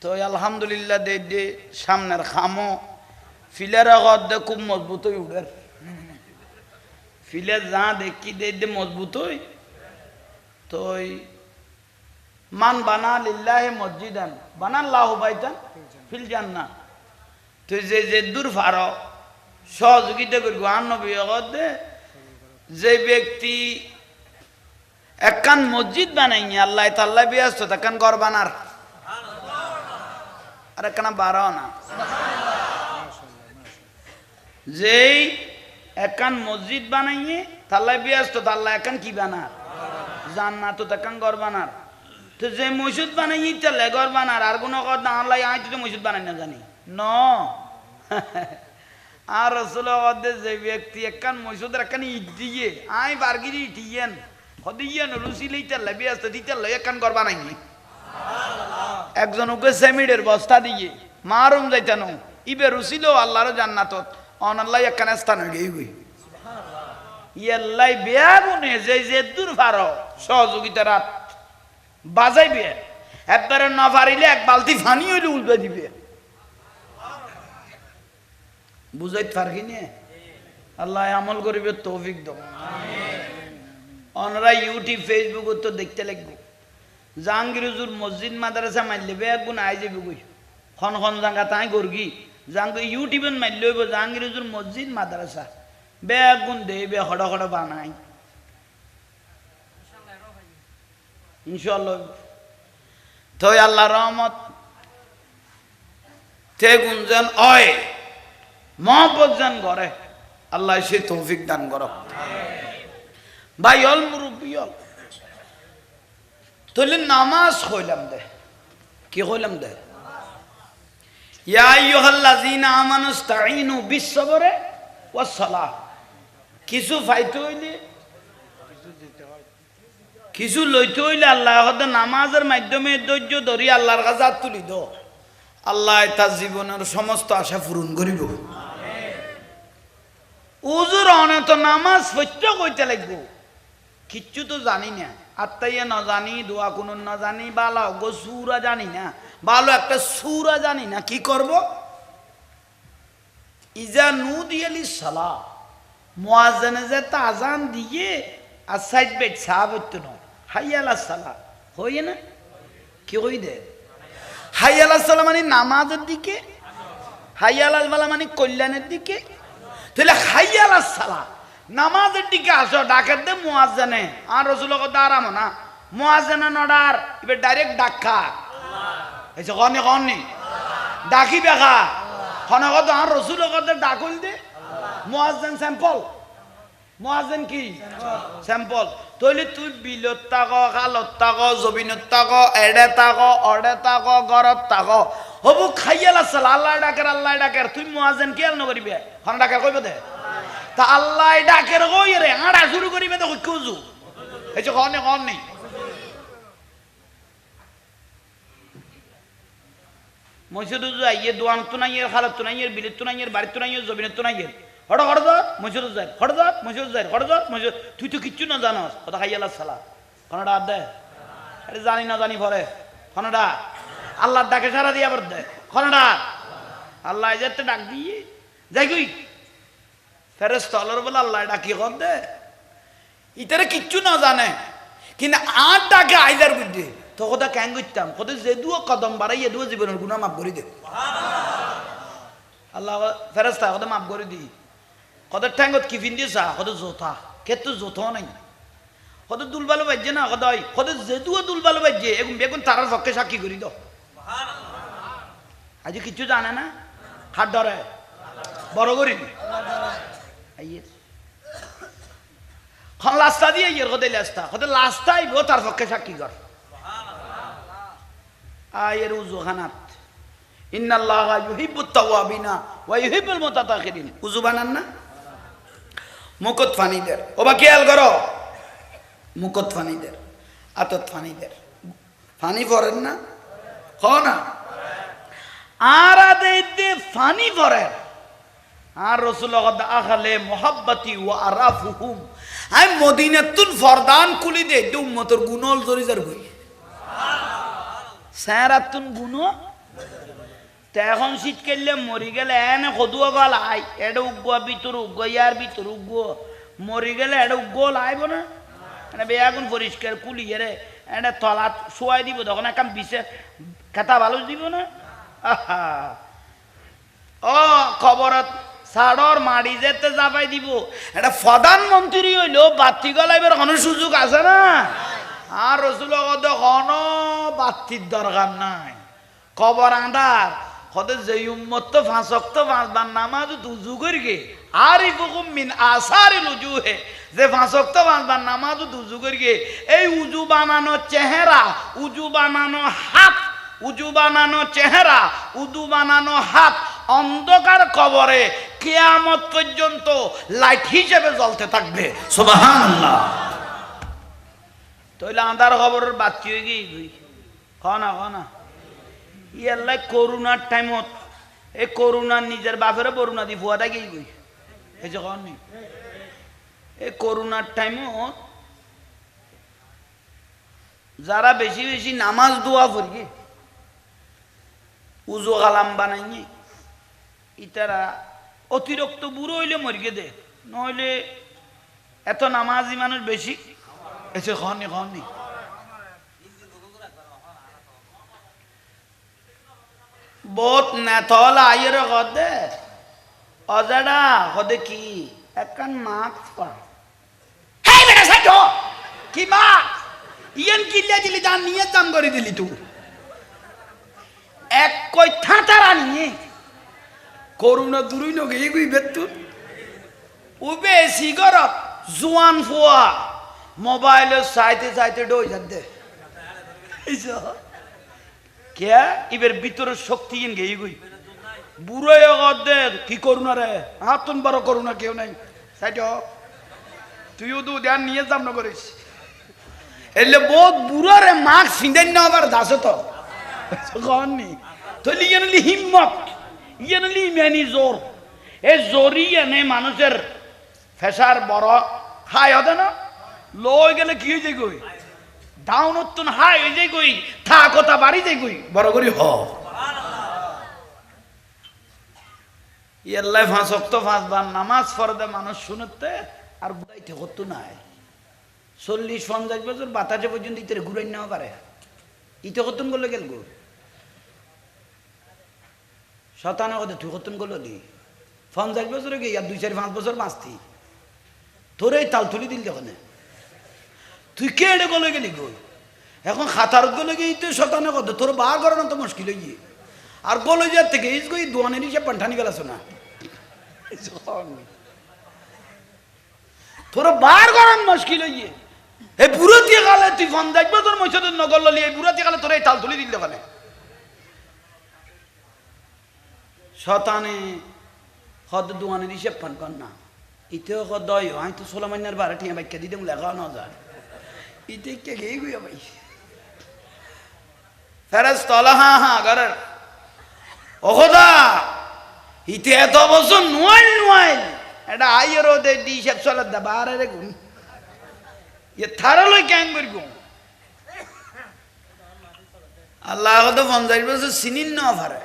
তো আলহামদুলিল্লাহ দে দে সামনের খামো ফিলের আগত দে খুব মজবুত হয়ে উঠে ফিলে যা দেখি দে দে মজবুত হই তো মান বানা লিল্লাহি মসজিদান বানাল্লাহু বাইতান ফিল জান্নাহ তো যে দূর ফারো সহযোগিতা করব আর নবী দে যে ব্যক্তি একখান মসজিদ বানাইনি আল্লাহ তাআলা ব্যস্ত তখন ঘর বানার আর একখান বাড়াও না যেই একখান মসজিদ বানাইনি তাল্লা ব্যস্ত তাল্লা একখান কি বানার জান্নাত তখন ঘর বানার তো যে মসজিদ বানাইনি তাহলে ঘর বানার আর কোনো কথা আল্লাহ আই তো মসজিদ বানাই না জানি ন আর রাসূল যে ব্যক্তি একখান মসজিদের একখান ইট দিয়ে আই বারগিরি ইটিয়েন হদিয়েন রুসিলেই তাল্লা ব্যস্ত দিতে একখান ঘর বানাইনি একজন ওকে সেমিডের বস্তা দিয়ে মারুম যাইতানো ইবে রুসিল আল্লাহর জান্নাতত অনাল্লাহ একখান স্থান হয়ে গই ইয়াল্লাই বেয়া গুনে যে দূর ফারো সহযোগিতা রাত বাজাইবে একবারে না পারিলে এক বালতি পানি হইলে উল্টে দিবে বুঝাইতে পারি না আল্লাহ আমল করিবে তৌফিক দাও অনরা ইউটিউব ফেসবুক তো দেখতে লাগবে জাহাঙ্গীর হুজুর মসজিদ মাদ্রাসা মারলে বেগুন আই যাবে কই খন খন জায়গা তাই গর্গি জাহাঙ্গীর ইউটিউবে মারলে হইব জাহাঙ্গীর হুজুর মসজিদ মাদ্রাসা বেগুন দেবে হড় হড় বানাই ইনশাআল্লাহ তো আল্লাহ রহমত তে গুঞ্জন হয় মহব্বত জান করে আল্লাহ সে তৌফিক দান করো ভাই অল মুরব্বী অল তাহলে নামাজ কইলাম দে কি কইলাম দে ইয়া আইয়ুহাল্লাযীনা আমানুস্তাঈনু বিস-সাবরি ওয়াস-সালাহ কিছু ফাইতে হইলে কিছু লইতে হইলে আল্লাহ হতে নামাজের মাধ্যমে ধৈর্য ধরি আল্লাহর কাছে হাত তুলি দাও আল্লাহ তার জীবনের সমস্ত আশা পূরণ করিব উজুর অনেক নামাজ সত্য কইতে লাগবো কিচ্ছু তো জানি না আত্মাইয়া না জানি দোয়া কোন না জানি বালা গো সুরা জানি না ভালো একটা সুরা জানি না কি করব ইজা নুদিয়ালি সালাহ মুয়াজ্জিনে যে আযান দিয়ে আর সাইড বেট সাহাবত ন হাইয়া আলাস সালাহ হই না কি কই দে হাইয়া আলাস সালাহ মানে নামাজের দিকে হাইয়া আলাস বালা মানে কল্যাণের দিকে তাহলে হাইয়া আলাস সালাহ নামাজের দিকে আসো ডাকের দে মুয়াজ্জিনে আর রাসূল কথা আরাম না মুয়াজ্জিনে নডার ইবে ডাইরেক্ট ডাকা এসে কনে কনে ডাকি বেখা কনে কথা আর রাসূল কথা ডাকল দে মুয়াজ্জিন স্যাম্পল মুয়াজ্জিন কি স্যাম্পল তইলে তুই বিলত তাকো খালত তাকো জবিনত তাকো এড়ে তাকো অড়ে তাকো গরত তাকো হবু খাইয়া আলাস সালাহ আল্লাহ ডাকের তুই মুয়াজ্জিন কি আর নকরিবে কনে ডাকে কইব দে তা আল্লাহ ডাকের কই রে আড়া শুরু করিবে তো কুজু এই যে কনে কন নেই মসজিদ আইয়ে দোয়ান তো নাই খালাত তো নাই বিলিত তো নাই বাড়ি তো নাই জমিনত তো নাই হড় হড় দর মসজিদ যাই হড় দর মসজিদ যাই হড় দর মসজিদ তুই তো কিচ্ছু না জানাস কথা খাইয়া আলাস সালাহ কনডা দে আরে জানি না জানি পরে কনডা আল্লাহর ডাকে সারা দিয়া বর দে কনডা আল্লাহ যেতে ডাক দিয়ে যাই কই ফেরেশতা আল্লাহর বলে আল্লাহ ডাকি কর দে ইতারে কিচ্ছু না জানে কিন্তু আর ডাকে আইদার বুদ্ধি তো কথা কেন করতাম কত যে দুও কদম বাড়াই দুও জীবনের গুনাহ মাফ করে দে আল্লাহ ফেরেশতা কত মাফ করে দি কত ঠ্যাঙ্গত কি ফিন দিছা কত জোথা কেতো জোথা নাই কত দুলবালো বাজছে না কত কত যে দুও দুলবালো বাজছে এগুন বেগুন তারার পক্ষে সাক্ষী করি দাও আজ কিচ্ছু জানে না হাত ধরে বড় করি লাস্তা দিয়ে ইয়ের কত লাস্তা কত লাস্তা আইব তার পক্ষে সাক্ষী কর আয়ের উজু খানাত ইন্নাল্লাহা ইউহিব্বুত তাওয়াবিনা ওয়া ইউহিব্বুল মুতাতাখিরিন উজু বানান না মুকত ফানিদের ও বা খেয়াল করো মুকত ফানিদের আতত ফানিদের ফানি পড়েন না হ না আর আদেতে ফানি পড়েন আর রাসূল কদ আখালে মুহাব্বতি ওয়া আরাফুহুম আই মদিনাতুন ফরদান কুলি দে উম্মতর গুণল জরিজার কই সারাতুন গুনো তে এখন শীত কেলে মরি গেলে এনে কদুয়া গল আই এডে উগ্গো ভিতর উগ্গো ইয়ার ভিতর উগ্গো মরি গেলে এডে উগ্গো আইব না মানে বেয়াগুন পরিষ্কার কুলি রে এডে তলাত শোয়াই দিব তখন একদম বিশে খেতা ভালো দিব না আহা ও খবরত সাড়র মাড়ি যেতে যাবাই দিব এটা প্রধানমন্ত্রী হইলেও বাতি গলাইবার কোনো সুযোগ আছে না আর রাসূল কত কোন বাতির দরকার নাই কবর আন্ধার কত যে উম্মত তো পাঁচ ওয়াক্ত পাঁচবার নামাজ উযু করিগে আরিফুকুম মিন আসারিল উজুহে যে পাঁচ ওয়াক্ত পাঁচবার নামাজ উযু করিগে এই উযু বানানো চেহারা উযু বানানো হাত উযু বানানো চেহারা উযু বানানো হাত অন্ধকার কবরে কিয়ামত পর্যন্ত লাইট হিসেবে জ্বলতে থাকবে সুবহানাল্লাহ তইলে আন্ধার খবরের বাতি হয়ে গিয়ে কনা ইয়াল্লাই করোনার টাইমত এই করোনার নিজের বাপেরও করোনা দি ফুয়াটা গিয়ে গই এই যে কন এই করোনার টাইমত যারা বেশি বেশি নামাজ দোয়া পড়ি উজু কালাম বানাইনি ইতারা অতিরিক্ত বুড়ো হইলে মরিকে দে, নইলে এত নামাজি মানুষ বেশি এসে খনি খনি বহুত নেতলা আইয়ের কদে অজাডা কদে কি একখান মাছ পা হেই বেটা সাইটো কি মাছ ইয়ান কিল্লা দিলি জান নিয়ে দাম করে দিলি তুই এক কই থাতারা নিয়ে করুণা দূরই নগে এগুই বেতুন উবে সিগারেট জোয়ান ফুয়া মোবাইল চাইতে চাইতে ডই যাচ্ছে কে ইবের ভিতরে শক্তি ইন গে এগুই বুড়ো দে কি করুণা রে হাতুন বড় করুণা কেউ নাই সাইড তুইও দু ধ্যান নিয়ে দাম না করিস এলে বহুত বুড়ো রে মাস্ক ফিন্দেন না আবার দাস তো কননি তো লিয়েনলি হিম্মত ইয়েনলি মেনি জোর এ জোরি এনে মানুষের ফেসার বড় হাই হবে না লই গেলে কি হয়ে যায় গই ডাউন উত্তন হাই হয়ে যায় গই থা কথা বাড়ি যায় গই বড় করি হ ইয়াল্লাই 5 ওয়াক্ত 5 বার নামাজ পড়ে মানুষ শুনতে আর বুঝাইতে হতো নাই 40-50 বছর বাতাসে পর্যন্ত ইতরে ঘুরাই নেওয়া পারে ইতে কতন গলে গেল গো শতানা কথা তুই কতন গলো দি 50 বছরে গিয়ে 2-4-5 বছর বাঁচতি তোর এই তাল তুলি দিল যখন তুই কে এডে গলে গেলি গো এখন খাতার গলে গিয়ে তো শতানা কথা তোর বার করানো তো মুশকিল হয়ে গিয়ে আর গলে যার থেকে এই গই দোয়ানের হিসেবে পান্ঠানি গেল শোনা তোর বার করান মুশকিল হয়ে গিয়ে এই বুড়ো দিয়ে গেলে তুই 50 বছর মসজিদের নগর ললি এই বুড়ো দিয়ে গেলে তোর এই তাল তুলি দিল ওখানে শতানে হদ দোয়ানের হিসেব পান কর না ইতেও কদয় আমি তো 16 মাইনার 12 টিয়া বাক্যা দিতে লেখা না যায় ইতে কে গেই গুয়া ভাই ফেরেস তলা হ্যাঁ ঘরের ও খোদা ইতে এত বছর নোয়াইল এটা আইয়ের ওদের দি হিসেব চলে দা বারে রে গুণ ইয়ে থারালই ক্যাং করি গুণ আল্লাহ তো 50 বছর চিনিন না পারে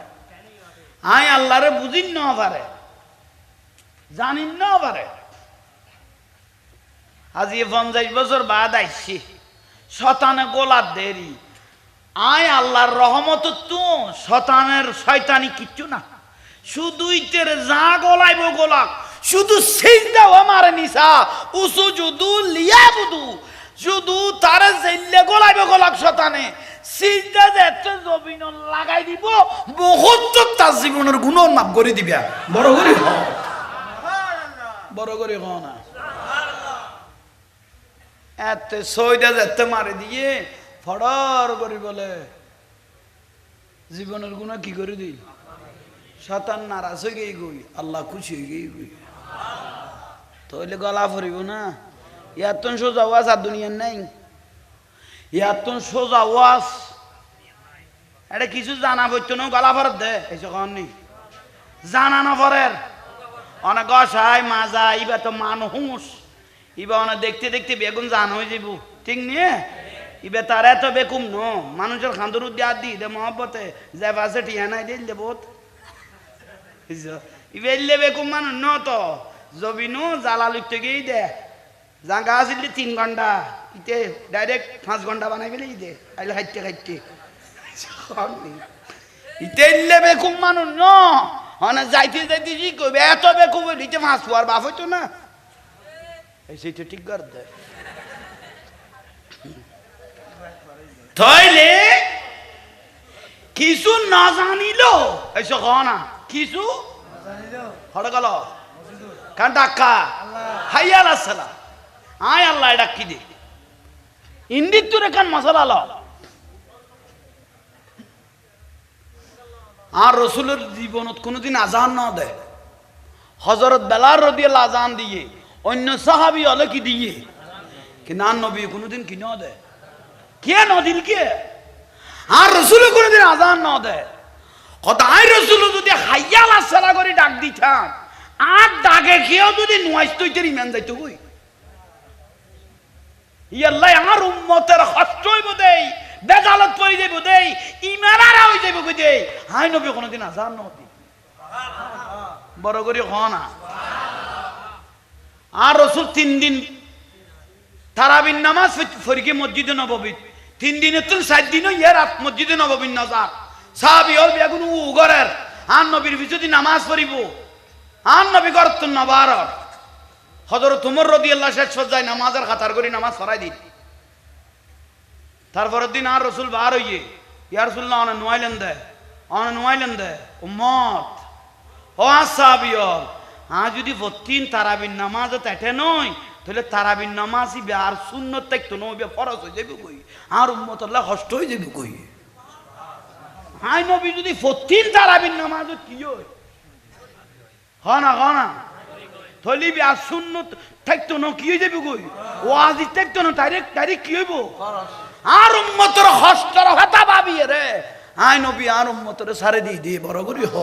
আই আল্লাহরে বুঝিন না পারে জানিন না পারে আজ 50 বছর বাদ আইছি শতানে গোলাপ দেরি আয় আল্লাহর রহমত তো শতানের শয়তানি কিচ্ছু না শুধু ইতের যা গোলাইব গোলাপ শুধু সিজদাও আমারে নিসা উসু যুদু লিয়াবুদু শুধু তারে জেল্লে গোলাইব গোলাপ শতানে সিজদা যেতে জবিন লাগাই দিব বহুত তার জীবনের গুণ মাফ করে দিবা বড় করে হ বড় করে হ না এত সইদা যেতে মারে দিয়ে ফড়র করে বলে জীবনের গুণা কি করে দিই শতান নারাজ হয়ে গেই গই আল্লাহ খুশি হয়ে গেই গই তাহলে গলা ফরিব না ইয়াতন সোজা ওয়াজ আর দুনিয়ার নাই ইয়াতন সোজা ওয়াজ এটা কিছু জানা পড়তো না গলা ফরত দে এসে কননি জানা না ফরের অনেক গসাই মাজা ইবা তো মানুষ ইবা অনেক দেখতে দেখতে বেগুন জান হয়ে যাব ঠিক নিয়ে ইবে তার এত বেকুম ন মানুষের খান্দুর দিয়ে দি দে মহব্বতে যে পাশে টিয়া নাই দিল দে বোধ ইবে এলে বেকুম মানুষ ন তো জবিনু জ্বালা লুকতে গিয়ে দে জাগা আসিল 3 ঘন্টা ইতে ডাইরেক্ট 5 ঘন্টা বানাই ফেলে দে আইলে খাইতে খাইতে ইতে এলে বেকুম মানুষ ন অনেক যাইতে যাইতে কি করবে এত বেকুম ইতে মাছ পোয়ার বাপ হইতো না এই সেইটা ঠিক কর দে তাইলে কিছু না জানিল এসো না কিছু হড় গেল কান ডাক্কা হাইয়াল আসসালাম আয় আল্লাহ ডাকি দে ইন্দির তোর কান মশলা ল আর রসুলের জীবনত কোনোদিন আজান না দেয় হজরত বেলাল রাদিয়াল্লাহু আজান দিয়ে অন্য সাহাবী হলে কি দিয়ে কি না নবী কোনোদিন কি না দেয় কে নদীর কে আর রসুল কোনদিন আজান না দেয় কথা আই রসুল যদি হাইয়াল আসসালা করে ডাক দিতাম আর ডাকে কেউ যদি নুয়াইস তৈতের ইমান যাইতো কই ইয়াল্লাহ আমার উম্মতের কষ্ট হইব দেই, বেজালত পড়ে যাইব দেই, ইমানারা হই যাইব কই দেই। হাই নবী কোনদিন আজান নতি বড় করে হয় না। আর রাসূল 3 দিন তারাবির নামাজ ফরিকে মসজিদে নববী, 3 দিনে তুল 7 দিনও ইয়ার মসজিদে নববীর নাজার সাহাবী হল বেগুন উগরের আর নবীর পিছনে নামাজ পড়িব। আর নবী করত নবার হযরত ওমর রাদিয়াল্লাহু শেষ পর্যায়ে নামাজের খাতার করে নামাজ পড়াই দিন। তারপরের দিন আর রাসূল বার হইয়ে ইয়া রাসূলুল্লাহ অন নুয়াইলেন দে উম্মত ও সাহাবী হল যদি 14 তারাবির নামাজে তেটে নয় তাহলে তারাবির নামাজই আর সুন্নত থাকতো না, ফরজ হয়ে যাবে কই, আর উম্মত আল্লাহ কষ্ট হয়ে যাবে কই। হাই নবী যদি 14 তারাবির নামাজে কি হয় না তাহলে আর সুন্নত থাকতো না, কি হয়ে যাবে কই, ওয়াজিব থাকতো না, ডাইরেক্ট কি হইব, আর উম্মতের কষ্টর কথা ভাবিয়ে রে হাই নবী আর উম্মতের সারে দিয়ে বড় করি হ।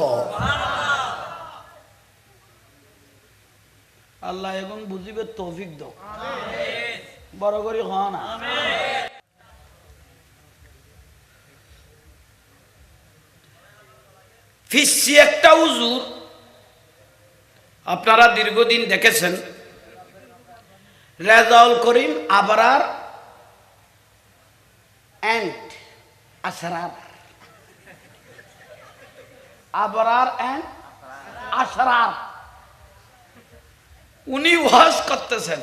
আল্লাহ এবং বুঝিবে তৌফিক দাও, বড় করে হ না। ফিসি একটা হুজুর আপনারা দীর্ঘদিন দেখেছেন, রেজাউল করিম আবরার এন্ড আসরার, আবরার এন্ড আসরার, উনি ওয়াজ করতেছেন,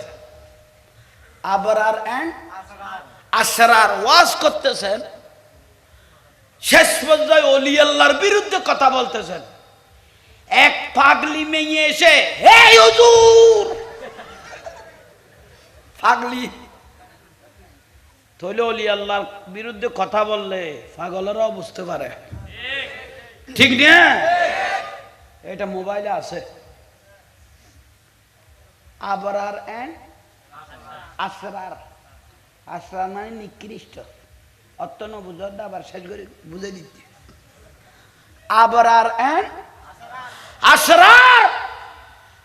আবরার এন্ড আসরার ওয়াজ করতেছেন। শেষ পর্যায়ে ওলি আল্লাহর বিরুদ্ধে কথা বলতেছেন। এক পাগলি মেয়ে এসে হে হুজুর, পাগলি তাহলে ওলি আল্লাহর বিরুদ্ধে কথা বললে পাগলেরাও বুঝতে পারে, ঠিক না? এটা মোবাইলে আছে, আবরার এন্ড আসরার, আসরার মানে নিকৃষ্ট, অর্থ ন বুঝার আবার শেষ করে বুঝে দিচ্ছি। আবরার এন্ড আসরার,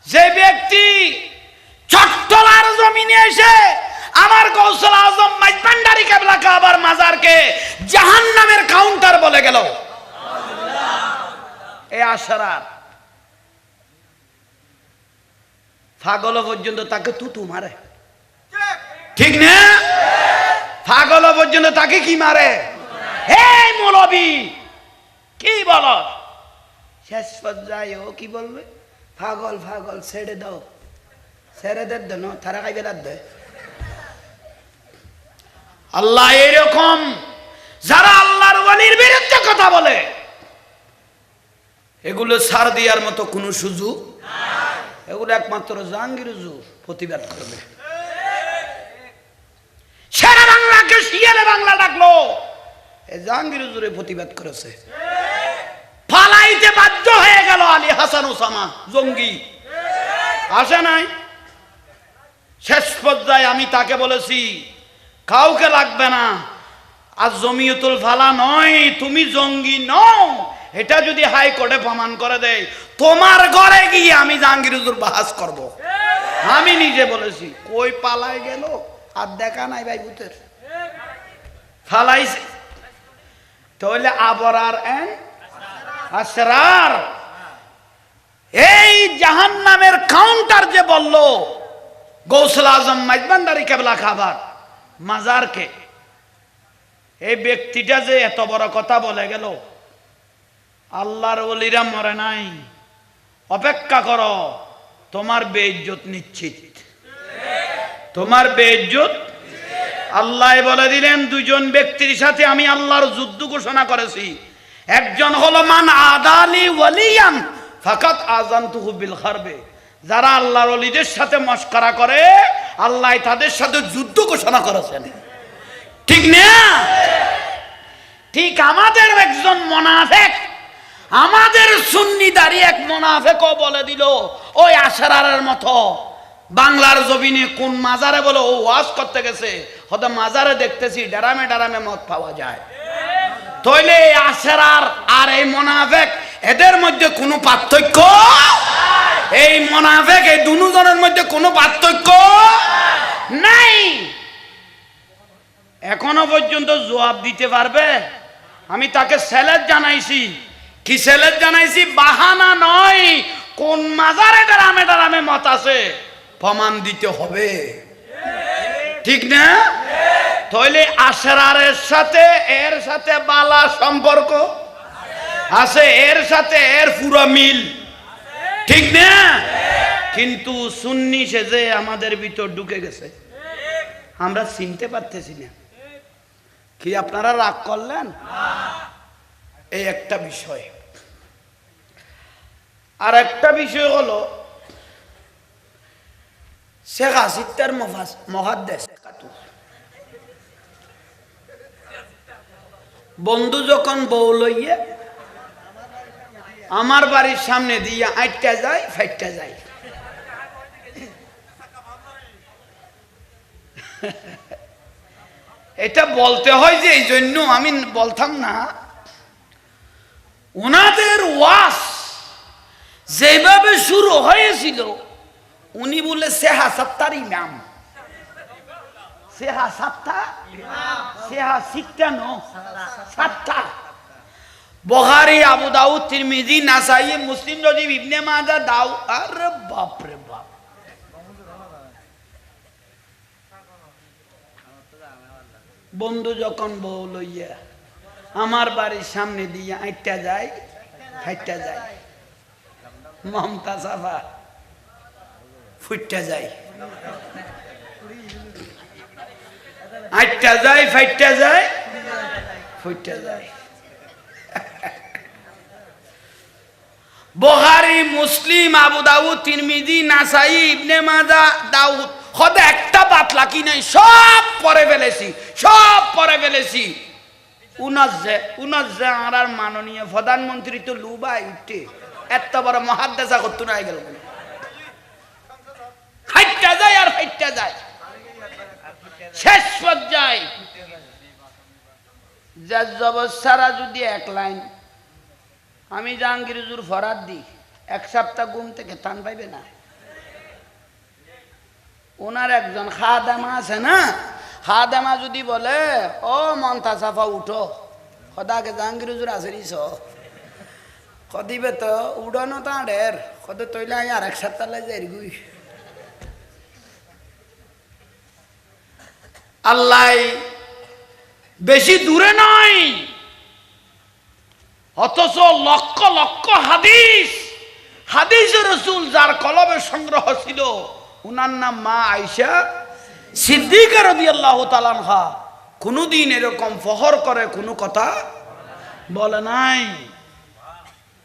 যে ব্যক্তি চট্টলার জমিনে এসে আমার গৌসুল আজম মাইজভান্ডারী কেবলা কাবার মাজারকে জাহান্নামের কাউন্টার বলে গেল, এ আসরার পাগল পর্যন্ত তাকে তুতু মারে, ঠিক না? পাগল পর্যন্ত তাকে কি মারে, হে মৌলবী কি বল, শেষ পর্যায়ে ও কি বলবে, পাগল পাগল ছেড়ে দাও, ছেড়ে দে দেন তারা খাইবে দে। আল্লাহ এরকম যারা আল্লাহর ওয়ালির বিরুদ্ধে কথা বলে এগুলো ছাড় দেওয়ার মতো কোনো সুযোগ নাই, এগুলো একমাত্র জাহাঙ্গীর হুজুর প্রতিবাদ করবে। সারা বাংলাকে শিয়ালে বাংলা ডাকলো, এই জাহাঙ্গীর হুজুরে প্রতিবাদ করেছে, পালাইতে বাধ্য হয়ে গেল আলী হাসান ওসামা জঙ্গি, আসে নাই। শেষ পর্যায়ে আমি তাকে বলেছি কাউকে লাগবে না, আর জমিয়তুল ফালা নয়, তুমি জঙ্গি নও, এটা যদি হাইকোর্টে প্রমাণ করে দেয় তোমার ঘরে গিয়ে আমি জাহাঙ্গীর হুজুর বাহাস করব। আমি নিজে বলেছি, কই পালাই গেল আর দেখা নাই ভাই ভূতের ফালাইছে। তাহলে আবরার এন্ড আসরার, এই জাহান্নামের কাউন্টার যে বলল গৌসুল আজম মাইজভান্ডারী কেবলা কাবার মাজারকে, এই ব্যক্তিটা যে এত বড় কথা বলে গেল, আল্লাহর ওলিরা মরে নাই, অপেক্ষা করো, তোমার বেইজ্জত নিশ্চিত, তোমার বেইজ্জত। আল্লাহ বলে দিলেন দুজন ব্যক্তির সাথে আমি আল্লাহর যুদ্ধ ঘোষণা করেছি, একজন হলো মান আদালি ওয়ালিয়ান ফাকাত আযানতুহু বিল হারবে, যারা আল্লাহর ওলিদের সাথে মশকরা করে আল্লাহ তাদের সাথে যুদ্ধ ঘোষণা করেছেন, ঠিক না? ঠিক আমাদের একজন মুনাফিক, আমাদের সুন্নিদারি এক মুনাফিকও বলে দিল ওই আসরারের মতো, বাংলার জমিনে কোন মাজারে বলে ও ওয়াজ করতে গেছে, হয়তো মাজারে দেখতেছি ডারামে ডারামে মদ পাওয়া যায়। তাইলে আসরার আর এই মুনাফিক এদের মধ্যে কোনো পার্থক্য, এই মুনাফিক এই দুজনের মধ্যে কোনো পার্থক্য নাই। এখনো পর্যন্ত জবাব দিতে পারবে? আমি তাকে স্যালেট জানাইছি। কি স্যালেট জানাইছি? বাহানা নয়, কোন মাজারে ডরামে ডরামে মত আছে প্রমাণ দিতে হবে, ঠিক না? তাহলে আশরারের সাথে এর সাথে বালা সম্পর্ক আছে, এর সাথে এর পুরো মিল, ঠিক না? কিন্তু সুন্নি সেজে আমাদের ভিতর ঢুকে গেছে, আমরা চিনতে পারতেছি না। কি আপনারা রাগ করলেন? এই একটা বিষয়। আর একটা বিষয় হলো শেখ হাসিনার মহাদ্দেশ বন্ধু যখন বউ লইয়ে আমার বাড়ির সামনে দিয়ে আটটা যায় ফাইটটা যায়, এটা বলতে হয় যে এই জন্য আমি বলতাম না, ওনাদের ওয়াজ যেভাবে শুরু হয়েছিল, উনি বলে সেহা সত্তার ইমাম, সেহা সাতটা, সেহা সিক্তানো সাতটা, বুখারী, আবু দাউদ, তিরমিজি, নাসাই, মুসলিম, রজিব, ইবনে মাজাহ, দাউ, আরে বাপ রে বাপ। বন্ধু যখন বউ লইয়া আমার বাড়ির সামনে দিয়ে আইটা যায় ফাইটটা যায়, মমতা সাফা ফুটটা যায়, আইটা যায় ফাইটটা যায় ফুটটা যায়। বুখারী, মুসলিম, আবু দাউদ, তিরমিজি, নাসাই, ইবনে মাজাহ, দাউদ, খোদা একটা বাত লাকি নাই, সব পড়ে ফেলেছি, সব পড়ে ফেলেছি। উনার আর মাননীয় প্রধানমন্ত্রী তো লুবাই উঠে এত বড় মহাদ্দেশা করতে না গেল, হাইটটা যায় আর হাইটটা যায়, শেষ পর্যায়ে সারা যদি এক লাইন আমি জাহাঙ্গীর হুজুর ফরাদ দিই, এক সপ্তাহ ঘুম থেকে টান পাইবে না। ওনার একজন খাদেমা আছে না, খাদেমা যদি বলে ও মন্তা সাফা উঠো, খোদাকে জাহাঙ্গীর হুজুর আছে নিছ কদিবে তো উড়ানো তাঁদের কত তৈলে আমি আর এক সপ্তাহ যাই গুই। আল্লাহ বেশি দূরে নয়, অথচ লক্ষ লক্ষ হাদিস, হাদিস রাসূল যার কলবে সংগ্রহ ছিল, উনার নাম মা আয়েশা সিদ্দিকা রাদিয়াল্লাহু তাআলা আনহা, কোনদিন এরকম ফখর করে কোনো কথা বলে নাই।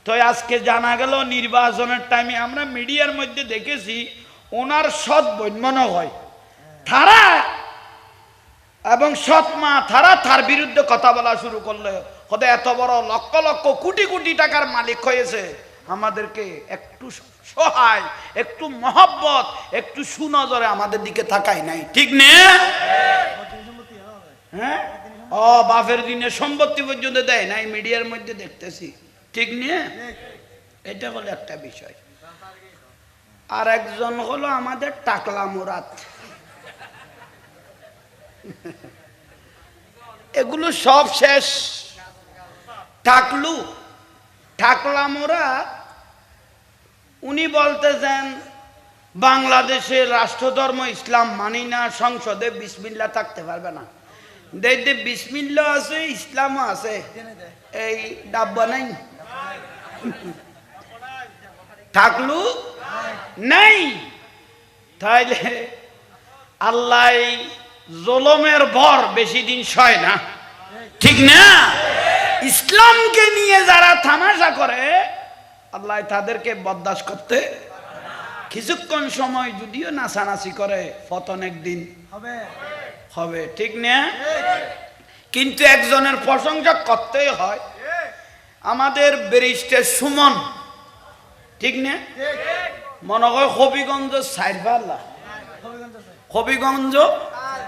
তো আজকে জানা গেল নির্বাচনের টাইমে আমরা মিডিয়ার মধ্যে দেখেছি ওনার সৎ বোন মনে হয় তারা এবং সৎ মা তারা তার বিরুদ্ধে কথা বলা শুরু করলে, হতে এত বড় লক্ষ লক্ষ কোটি কোটি টাকার মালিক হয়েছে, আমাদেরকে একটু সহায়, একটু মহব্বত, একটু সুনজরে আমাদের দিকে তাকায় নাই, ঠিক না? হ্যাঁ, ও বাপের দিনে সম্পত্তি পর্যন্ত দেয় নাই, মিডিয়ার মধ্যে দেখতেছি, ঠিক না? এটা হলো একটা বিষয়। আর একজন হলো আমাদের টাকলা মুরাদ, এগুলো সব শেষ। টাকলা মুরাদ উনি বলতেছেন বাংলাদেশের রাষ্ট্রধর্ম ইসলাম মানি না, সংসদে বিসমিল্লাহ থাকতে পারবে না। দেখতে বিসমিল্লাহ আছে, ইসলামও আছে, এই ডাব্বা নাই, থাকলু নাই। তাইলে আল্লাহ জুলুমের ভর বেশি দিন সয় না, ঠিক না? ইসলামকে নিয়ে যারা তামাশা করে আল্লাহ তাদেরকে বরদাস্ত করতে, কিছুক্ষণ সময় যদিও নাচানাচি করে পতন একদিন হবে, ঠিক না? কিন্তু একজনের প্রশংসা করতেই হয়, আমাদের ব্যারিস্টার সুমন, ঠিক না? মনে হয় হবিগঞ্জ সাইরপাল্লা, হবিগঞ্জ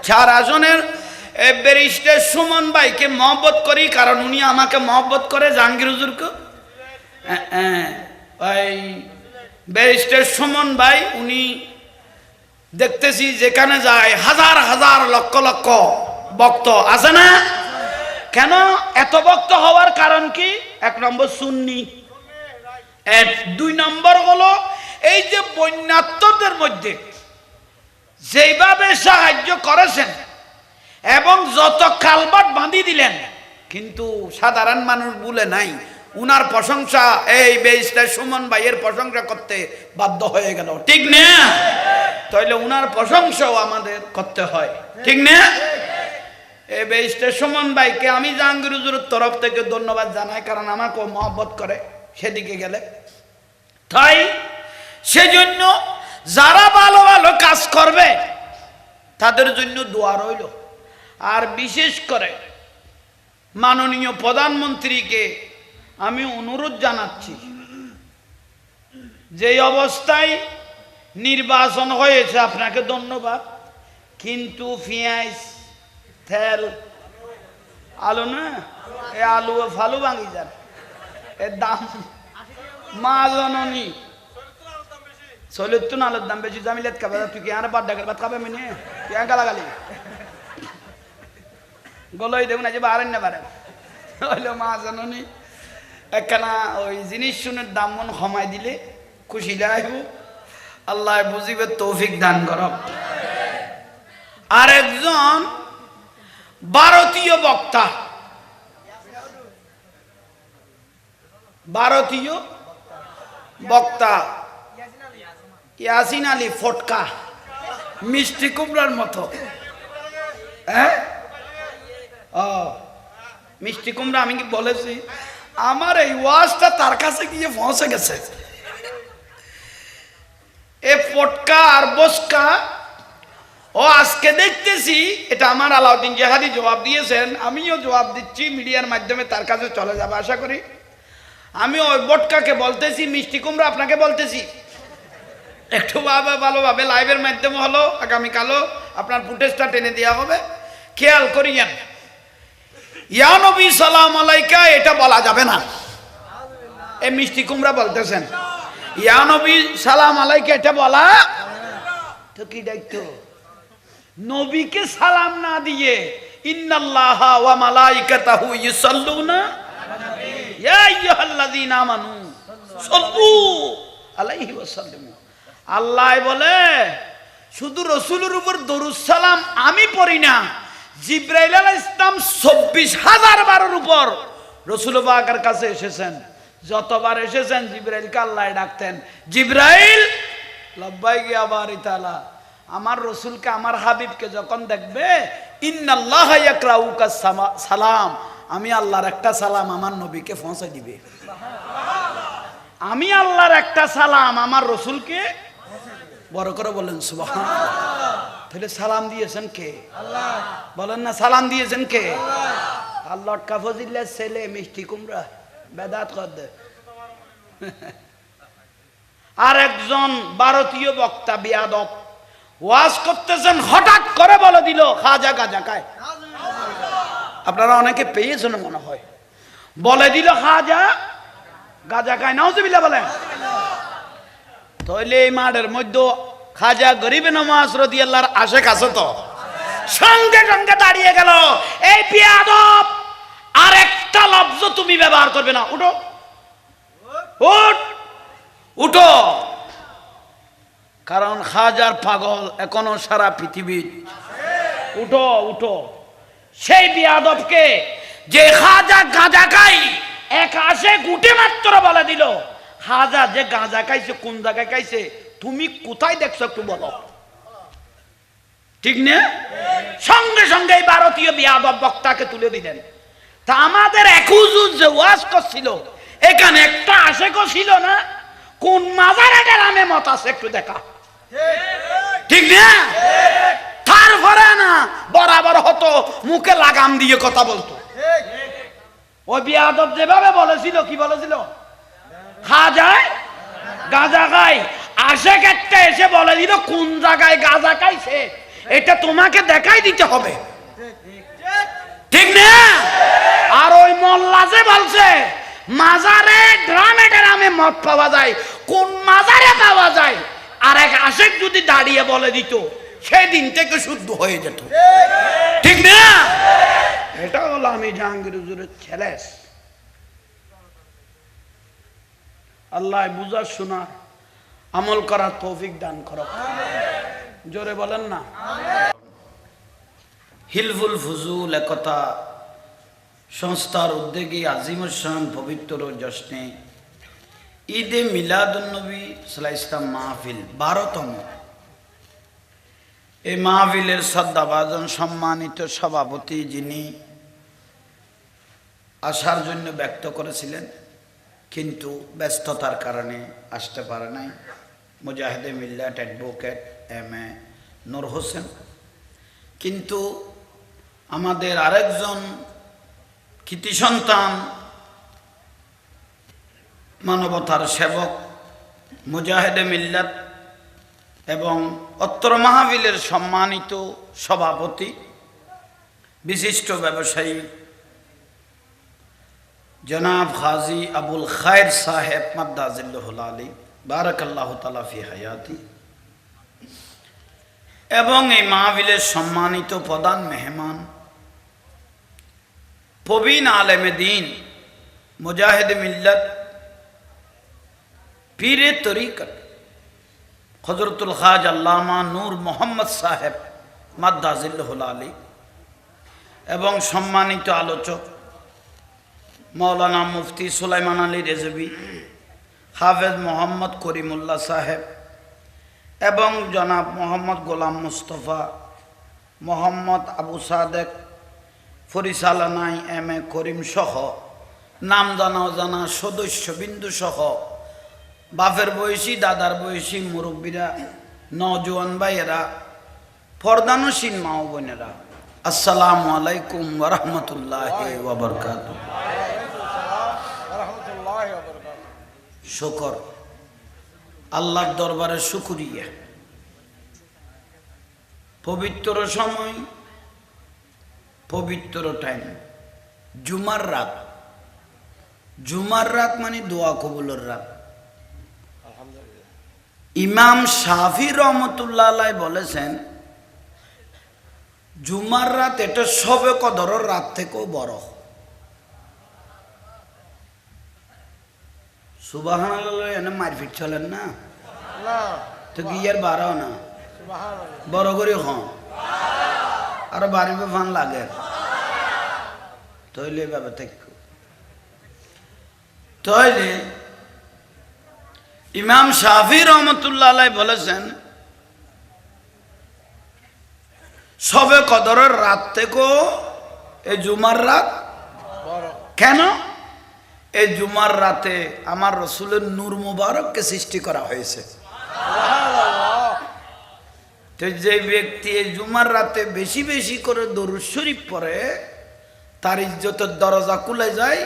4 আসনের ব্যারিস্টার সুমন ভাইকে মহব্বত করি, কারণ উনি আমাকে মহব্বত করে, জাহাঙ্গীর হুজুরকে। ওই ব্যারিস্টার সুমন ভাই উনি দেখতেছি যেখানে যায় হাজার হাজার লক্ষ লক্ষ বক্ত আছে না? কেন এত বক্ত হওয়ার কারণ কি? এক নম্বর সুন্নি, দুই নম্বর হলো এই যে বন্যাত্মদের মধ্যে যেভাবে সাহায্য করেছেন এবং যত কালবাট বাঁধি দিলেন, কিন্তু সাধারণ মানুষ বলে নাই, উনার প্রশংসা এই ব্যারিস্টার সুমন ভাইয়ের প্রশংসা করতে বাধ্য হয়ে গেল, ঠিক না? তাইলে উনার প্রশংসাও আমাদের করতে হয়, ঠিক না? এই ব্যারিস্টার সুমন ভাইকে আমি জাহাঙ্গীর হুজুরের তরফ থেকে ধন্যবাদ জানাই, কারণ আমাকেও মহব্বত করে সেদিকে গেলে। তাই সেজন্য যারা ভালো ভালো কাজ করবে তাদের জন্য দোয়া রইল। আর বিশেষ করে মাননীয় প্রধানমন্ত্রীকে আমি অনুরোধ জানাচ্ছি, যে অবস্থায় নির্বাচন হয়েছে আপনাকে ধন্যবাদ, কিন্তু পেঁয়াজ তেল আলু না, এ আলু ফালু ভাঙি যান, এর দাম মা জননী চলিত আলুর দাম বেশি, জামিলাত খাবে, তুই কি আর বাদ ডাকের ভাত খাবে মিনে তুই গালাগালি গলই দেখুন আজ বাড়েন না বাড়েন হইল মা জননী একখানা ওই জিনিস শুনে দাম মন কমাই দিলে খুশি লাগব, আল্লাহ বুঝিবে তৌফিক দান করব। আরেকজন ভারতীয় বক্তা, ভারতীয় বক্তা ইয়াসিন আলী ফটকা, মিষ্টি কুমড়ার মতো, হ্যাঁ মিষ্টি কুমড়া, আমি কি বলেছি? আমার এই ওয়াজটা তার কাছে গিয়ে পৌঁছে গেছে। এ ফটকা আর বসকা ও আজকে দেখতেছি, এটা আমার আলাউদ্দিন জাহাদি জবাব দিয়েছেন, আমিও জবাব দিচ্ছি, মিডিয়ার মাধ্যমে তার কাছে চলে যাবে আশা করি। আমি ওই বটকাকে বলতেছি, মিষ্টি কুমড়া আপনাকে বলতেছি, একটু ভালোভাবে লাইভের মাধ্যমে হলো আগামীকালও আপনার ফুটেজটা টেনে দেওয়া হবে, খেয়াল করিয়েন। ইয়া নবী সালাম আলাইকা এটা বলা যাবে না, এ মিষ্টি কুমড়া বলতেছেন ইয়া নবী সালাম আলাইকা এটা বলা তো কি দায়িত্ব? নবীকে সালাম না দিয়ে ইন্নাল্লাহা ওয়া মালাইকাতাহু ইউসাল্লুনা ইয়া আইয়ুহাল্লাযীনা আমানু সাল্লু আলাইহি ওয়া সাল্লিমু, আল্লাহ বলে শুধু রাসূলের উপর দরুদ সালাম আমি পড়ি না, জিবরাইল আলাইহিস সালাম ২৪,০০০ বারের উপর রাসূল পাকের কাছে এসেছেন, যতবার এসেছেন জিবরাইলকে আল্লাহ ডাকতেন, জিবরাইল লাব্বাইক ইয়া বারি তাআলা, আমার রাসূলকে আমার হাবিবকে যখন দেখবে ইন্নাল্লাহা ইয়াকরাউকা সালাম, আমি আল্লাহর একটা সালাম আমার নবীকে পৌঁছে দিবে, আমি আল্লাহর একটা সালাম আমার রাসূলকে, বড় করে বলেন সুবহানাল্লাহ। তাহলে সালাম দিয়েছেন কে? আল্লাহ। বলেন না সালাম দিয়েছেন কে? আল্লাহ। আল্লাহ কাফজিল্লার ছেলে মিষ্টি কুমড়া বেদাত কর দে। আর একজন ভারতীয় বক্তা বিয়াদব ওয়াজ করতেছেন, হঠাৎ করে বলে দিল খাজা গাজা খায়, আপনারা অনেকে পেয়েছেন মনে হয়, বলে দিল খাজা গাজা খায়, নাউজুবিল্লাহ বলেন। তাহলে এই মাঠের মধ্যে খাজা গরিবে নওয়াজ রাদিয়াল্লাহর আশেক আছে, তো সঙ্গে সঙ্গে দাঁড়িয়ে গেল, এই বিয়াদব আর একটা লফজ তুমি ব্যবহার করবে না, উঠো উঠ উঠো, কারণ খাজার পাগল এখনো সারা পৃথিবী, উঠো উঠো। সেই বিয়াদবকে যে খাজা গাঁজা খাই এক আসে গুটে মাত্র বলে দিল, খাজা যে গাঁজা খাইছে কোন জায়গায় খাইছে, তুমি কোথায় দেখছো একটু বলো, ঠিক না? সঙ্গে সঙ্গে এই ভারতীয় বিয়াদব বক্তাকে তুলে দিলেন। তা আমাদের একুজুর যে ওয়াজ করছিল এখানে একটা আশেকও ছিল না, কোন মাজারে গ্রামে মত আছে একটু দেখা, ঠিক না? তারপরে না বরাবর হতো মুখে লাগাম দিয়ে কথা বলতো। ওই বিয়াদব যেভাবে বলেছিল, কি বলেছিল? খাজায় গাঁজা খাই, আশেক একটা এসে বলে দিল কোন জায়গায় গাঁজা খাইছে এটা তোমাকে দেখাই দিতে হবে, ঠিক না? আর ওই মোল্লা যে বলছে মাজারে গ্রামে গ্রামে মদ পাওয়া যায়, কোন মাজারে পাওয়া যায়, আর এক আশেক যদি দাঁড়িয়ে বলে দিত সেদিন থেকে শুদ্ধ হয়ে যেত, ঠিক না? মীর জাহাঙ্গীর হুজুরের ছেলেস আল্লাহ বুঝার শোনার আমল করার তৌফিক দান করো, জোরে বলেন না। হিলফুল ফুজুল একতা সংস্থার উদ্যোগে আজিমুসান পবিত্র জশ্নে ঈদে মিলাদুন্নবী সাল্লাল্লাহু আলাইহি ওয়াসাল্লাম মাহফিল 12তম। এই মাহফিলের শ্রদ্ধাভাজন সম্মানিত সভাপতি যিনি আসার জন্য ব্যক্ত করেছিলেন কিন্তু ব্যস্ততার কারণে আসতে পারে নাই, মুজাহিদে মিল্লাত অ্যাডভোকেট এম.এ. নূর হোসেন। কিন্তু আমাদের আরেকজন কৃতি সন্তান মানবতার সেবক মুজাহিদে মিল্লাত এবং অত্র মাহফিলের সম্মানিত সভাপতি বিশিষ্ট ব্যবসায়ী জনাব হাজী আবুল খায়ের সাহেব মাদ্দাজিল্লাহুল আলী বারাকাল্লাহু তাআলা ফি হায়াতি এবং এই মাহফিলের সম্মানিত প্রধান মেহমান প্রবীণ আলেমে দ্বীন মুজাহিদে মিল্লাত পীরে তরিকত হযরতুল খাজ আল্লামা নূর মোহাম্মদ সাহেব মাদ্দাজিল্লাহুল আলী এবং সম্মানিত আলোচক মৌলানা মুফতি সুলাইমান আলী রেজভী, হাফেজ মোহাম্মদ করিমুল্লাহ সাহেব এবং জনাব মোহাম্মদ গোলাম মুস্তফা, মোহাম্মদ আবু সাদেক পরিচালনায় এম.এ. করিম সহ নাম জানা অজানা সদস্যবিন্দু সহ বাপের বয়সী দাদার বয়সী মুরব্বীরা, নওজোয়ান ভাইয়েরা, পর্দানসীন মা ও বোনেরা, আসসালামু আলাইকুম ওয়া রাহমাতুল্লাহি ওয়া বারাকাতুহু। শুকর আল্লাহর দরবারে শুকরিয়া। পবিত্র সময়, পবিত্র টাইম, জুমার রাত। জুমার রাত মানে দোয়া কবুলের রাত। ইমাম শাফি রহমতুল্লাহ আলাইহি বলেছেন জুমার রাত এটা শবে কদরের রাত থেকেও বড়। সুবহানাল্লাহ, এনে মারপিট চলেন না তো গিয়ার বাড়াও না, বড় করে হন আর বাড়িবে ফান লাগে তৈলে ভাবে থেকে তৈলে ইমাম শাফি রহমতুল্লাহ আলাইহি বলেছেন শবে কদরের রাত থেকেও এই জুমার রাত কেন? এই জুমার রাতে আমার রসুলের নূর মুবারককে সৃষ্টি করা হয়েছে। তো যে ব্যক্তি এই জুমার রাতে বেশি বেশি করে দরুদ শরীফ পড়ে তার ইজ্জতের দরজা খুলে যায়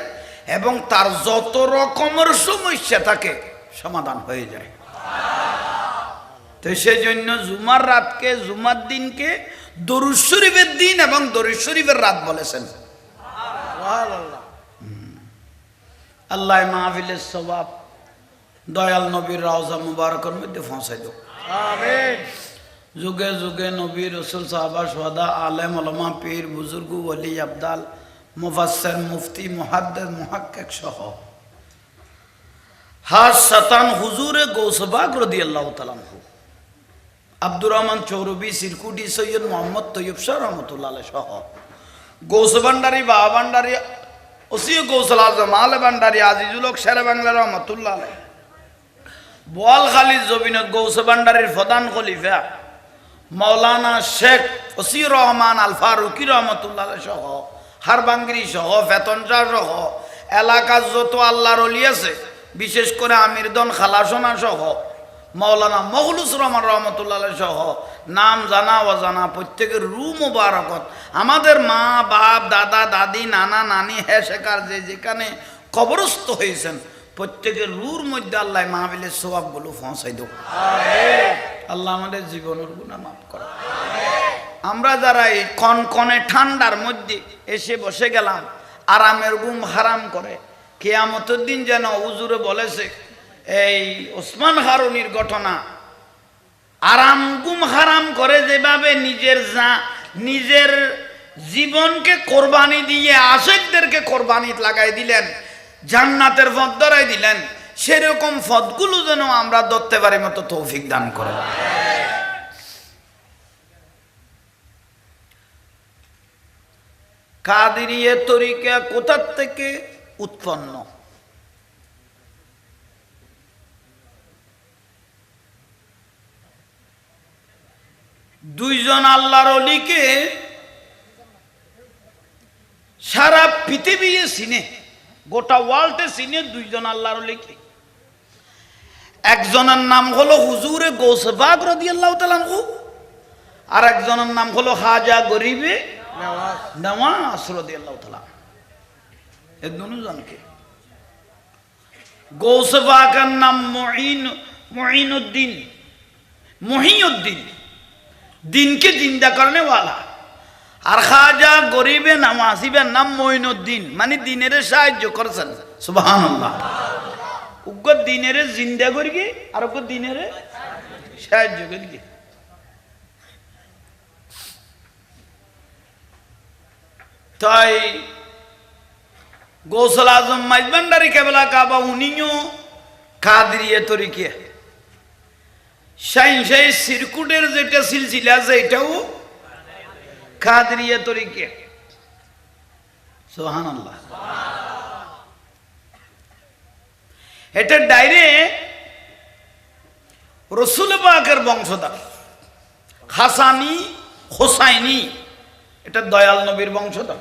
এবং তার যত রকমের সমস্যা থাকে সমাধান হয়ে যায়। তো সেই জন্য জুমার রাতকে, জুমার দিনকে দরুদ শরীফের দিন এবং দরুদ শরীফের রাত বলেছেন। আল্লাহ মাহফিলের সওয়াব দয়াল নবীর রওজা মুবারকের মধ্যে পৌঁছাই দাও, আমিন। যুগে যুগে নবী রাসূল সাহাবা শুহাদা আলেম ওলামা পীর বুজুর্গ ওলি আবদাল মুফাসসির মুফতি মুহাদ্দিস মুহাক্কিক সহ হাসাতান হুজুরে গৌসবাগ রাদিয়াল্লাহু তাআলা আনহু আব্দুর রহমান চৌরবি সিরকুটি সৈয়দ মোহাম্মদ তৈয়ব শাহ রহমতুল্লাহ আলাইহি সহ গৌস ভান্ডারী, বাবা ভান্ডারী, ওসিও গৌসুল আজম আলে ভান্ডারী, আজিজুল হক শেরে বাংলা রহমতুল্লাহ আলাইহি, বোয়ালখালী জবিনত গৌস ভান্ডারীর প্রধান খলিফা মৌলানা শেখ ওসিউর রহমান আল ফারুকি রহমতুল্লাহ আলাইহি সহ হারবাঙ্গিরি সহ ফেতনশাহ সহ এলাকার যত আল্লাহর ওলি আছে, বিশেষ করে আমিরদন খালাসোনা সহ মৌলানা মখলুস রহমান রহমতুল্লাহ আলাইহি সহ নাম জানা অজানা প্রত্যেকের রু মুবারকত আমাদের মা বাপ দাদা দাদি নানা নানি হেশেকার যে যেখানে কবরস্থ হয়েছেন প্রত্যেকের রুর মধ্যে আল্লাহ মাহফিলের সওয়াবগুলো পৌঁছাই দেব, আল্লাহ আমাদের জীবনের গুনাহ মাফ করো। আমরা যারা এই কনকনে ঠান্ডার মধ্যে এসে বসে গেলাম আরামের ঘুম হারাম করে, কিয়ামতের দিন যেন হুজুরে বলেছে এই ওসমান হারুনির ঘটনা, আরাম ঘুম হারাম করে যেভাবে নিজের জীবনকে কোরবানি দিয়ে আশিকদেরকে কোরবানিতে লাগাই দিলেন, জান্নাতের পথ ধরাই দিলেন। সেরকম পথগুলো যেন আমরা ধরতে পারি মতো তৌফিক দান করেন। কাদেরিয়া তরিকা কোথা থেকে উৎপন্ন? দুইজন আল্লাহর ওলিকে সারা পৃথিবী চিনে, গোটা ওয়ার্ল্ডে চিনে দুইজন আল্লাহর ওলিকে। একজনের নাম হলো হুজুরে গৌসে পাক রাদিয়াল্লাহু তাআলা আনহু, আর একজনের নাম হলো খাজা গরিবে নওয়াজ রাদিয়াল্লাহু তাআলা। এই দুজনকে গৌসে পাকের নাম মুঈনুদ্দিন, মুহিউদ্দিন, দিনকে জিন্দা করনে ওয়ালা। আর খাজা গরিবে নওয়াজিবের নাম মঈনুদ্দিন, মানে দিনের সাহায্য করছেন। সুবহানাল্লাহ। উগ্র দিনের জিন্দা করি আর উগ্র দিনের সাহায্য করি। তাই গৌসুল আজম মাইজবান্ডারি কেবলা কাবা উনিও কাদেরিয়া তরিকা। সেই সিরকুটের যেটা সিলসিলা আছে এটাও কাদেরিয়া তরিকা। সুবহানাল্লাহ। এটা ডাইরেক্ট রসুল পাকের বংশধর। হাসানি হোসাইনি এটা দয়াল নবীর বংশধর।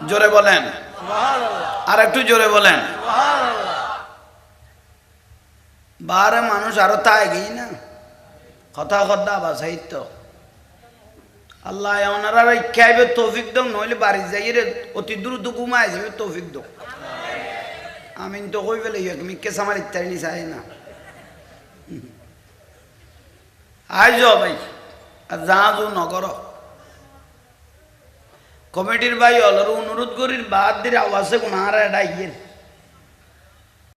জোরে বলেন আর একটু জোরে বলেন। বারে মানুষ আরো তাই গেই না কথা কথা বা সাহিত্য। আল্লাহ ওনারা খাইবে তৌফিক দাও, নইলে বাড়ি যাই রে অতি দ্রুত ঘুমায় যাবে তৌফিক দাও। আমি তো কই ফেলে মিকে আমার ইত্যাদি চাই না। আই যাও ভাই আর যা যো নগর কমিটির ভাই অলর অনুরোধ করির বাদ দিয়ে আওয়াজে গুনাহারা এটা ইয়ের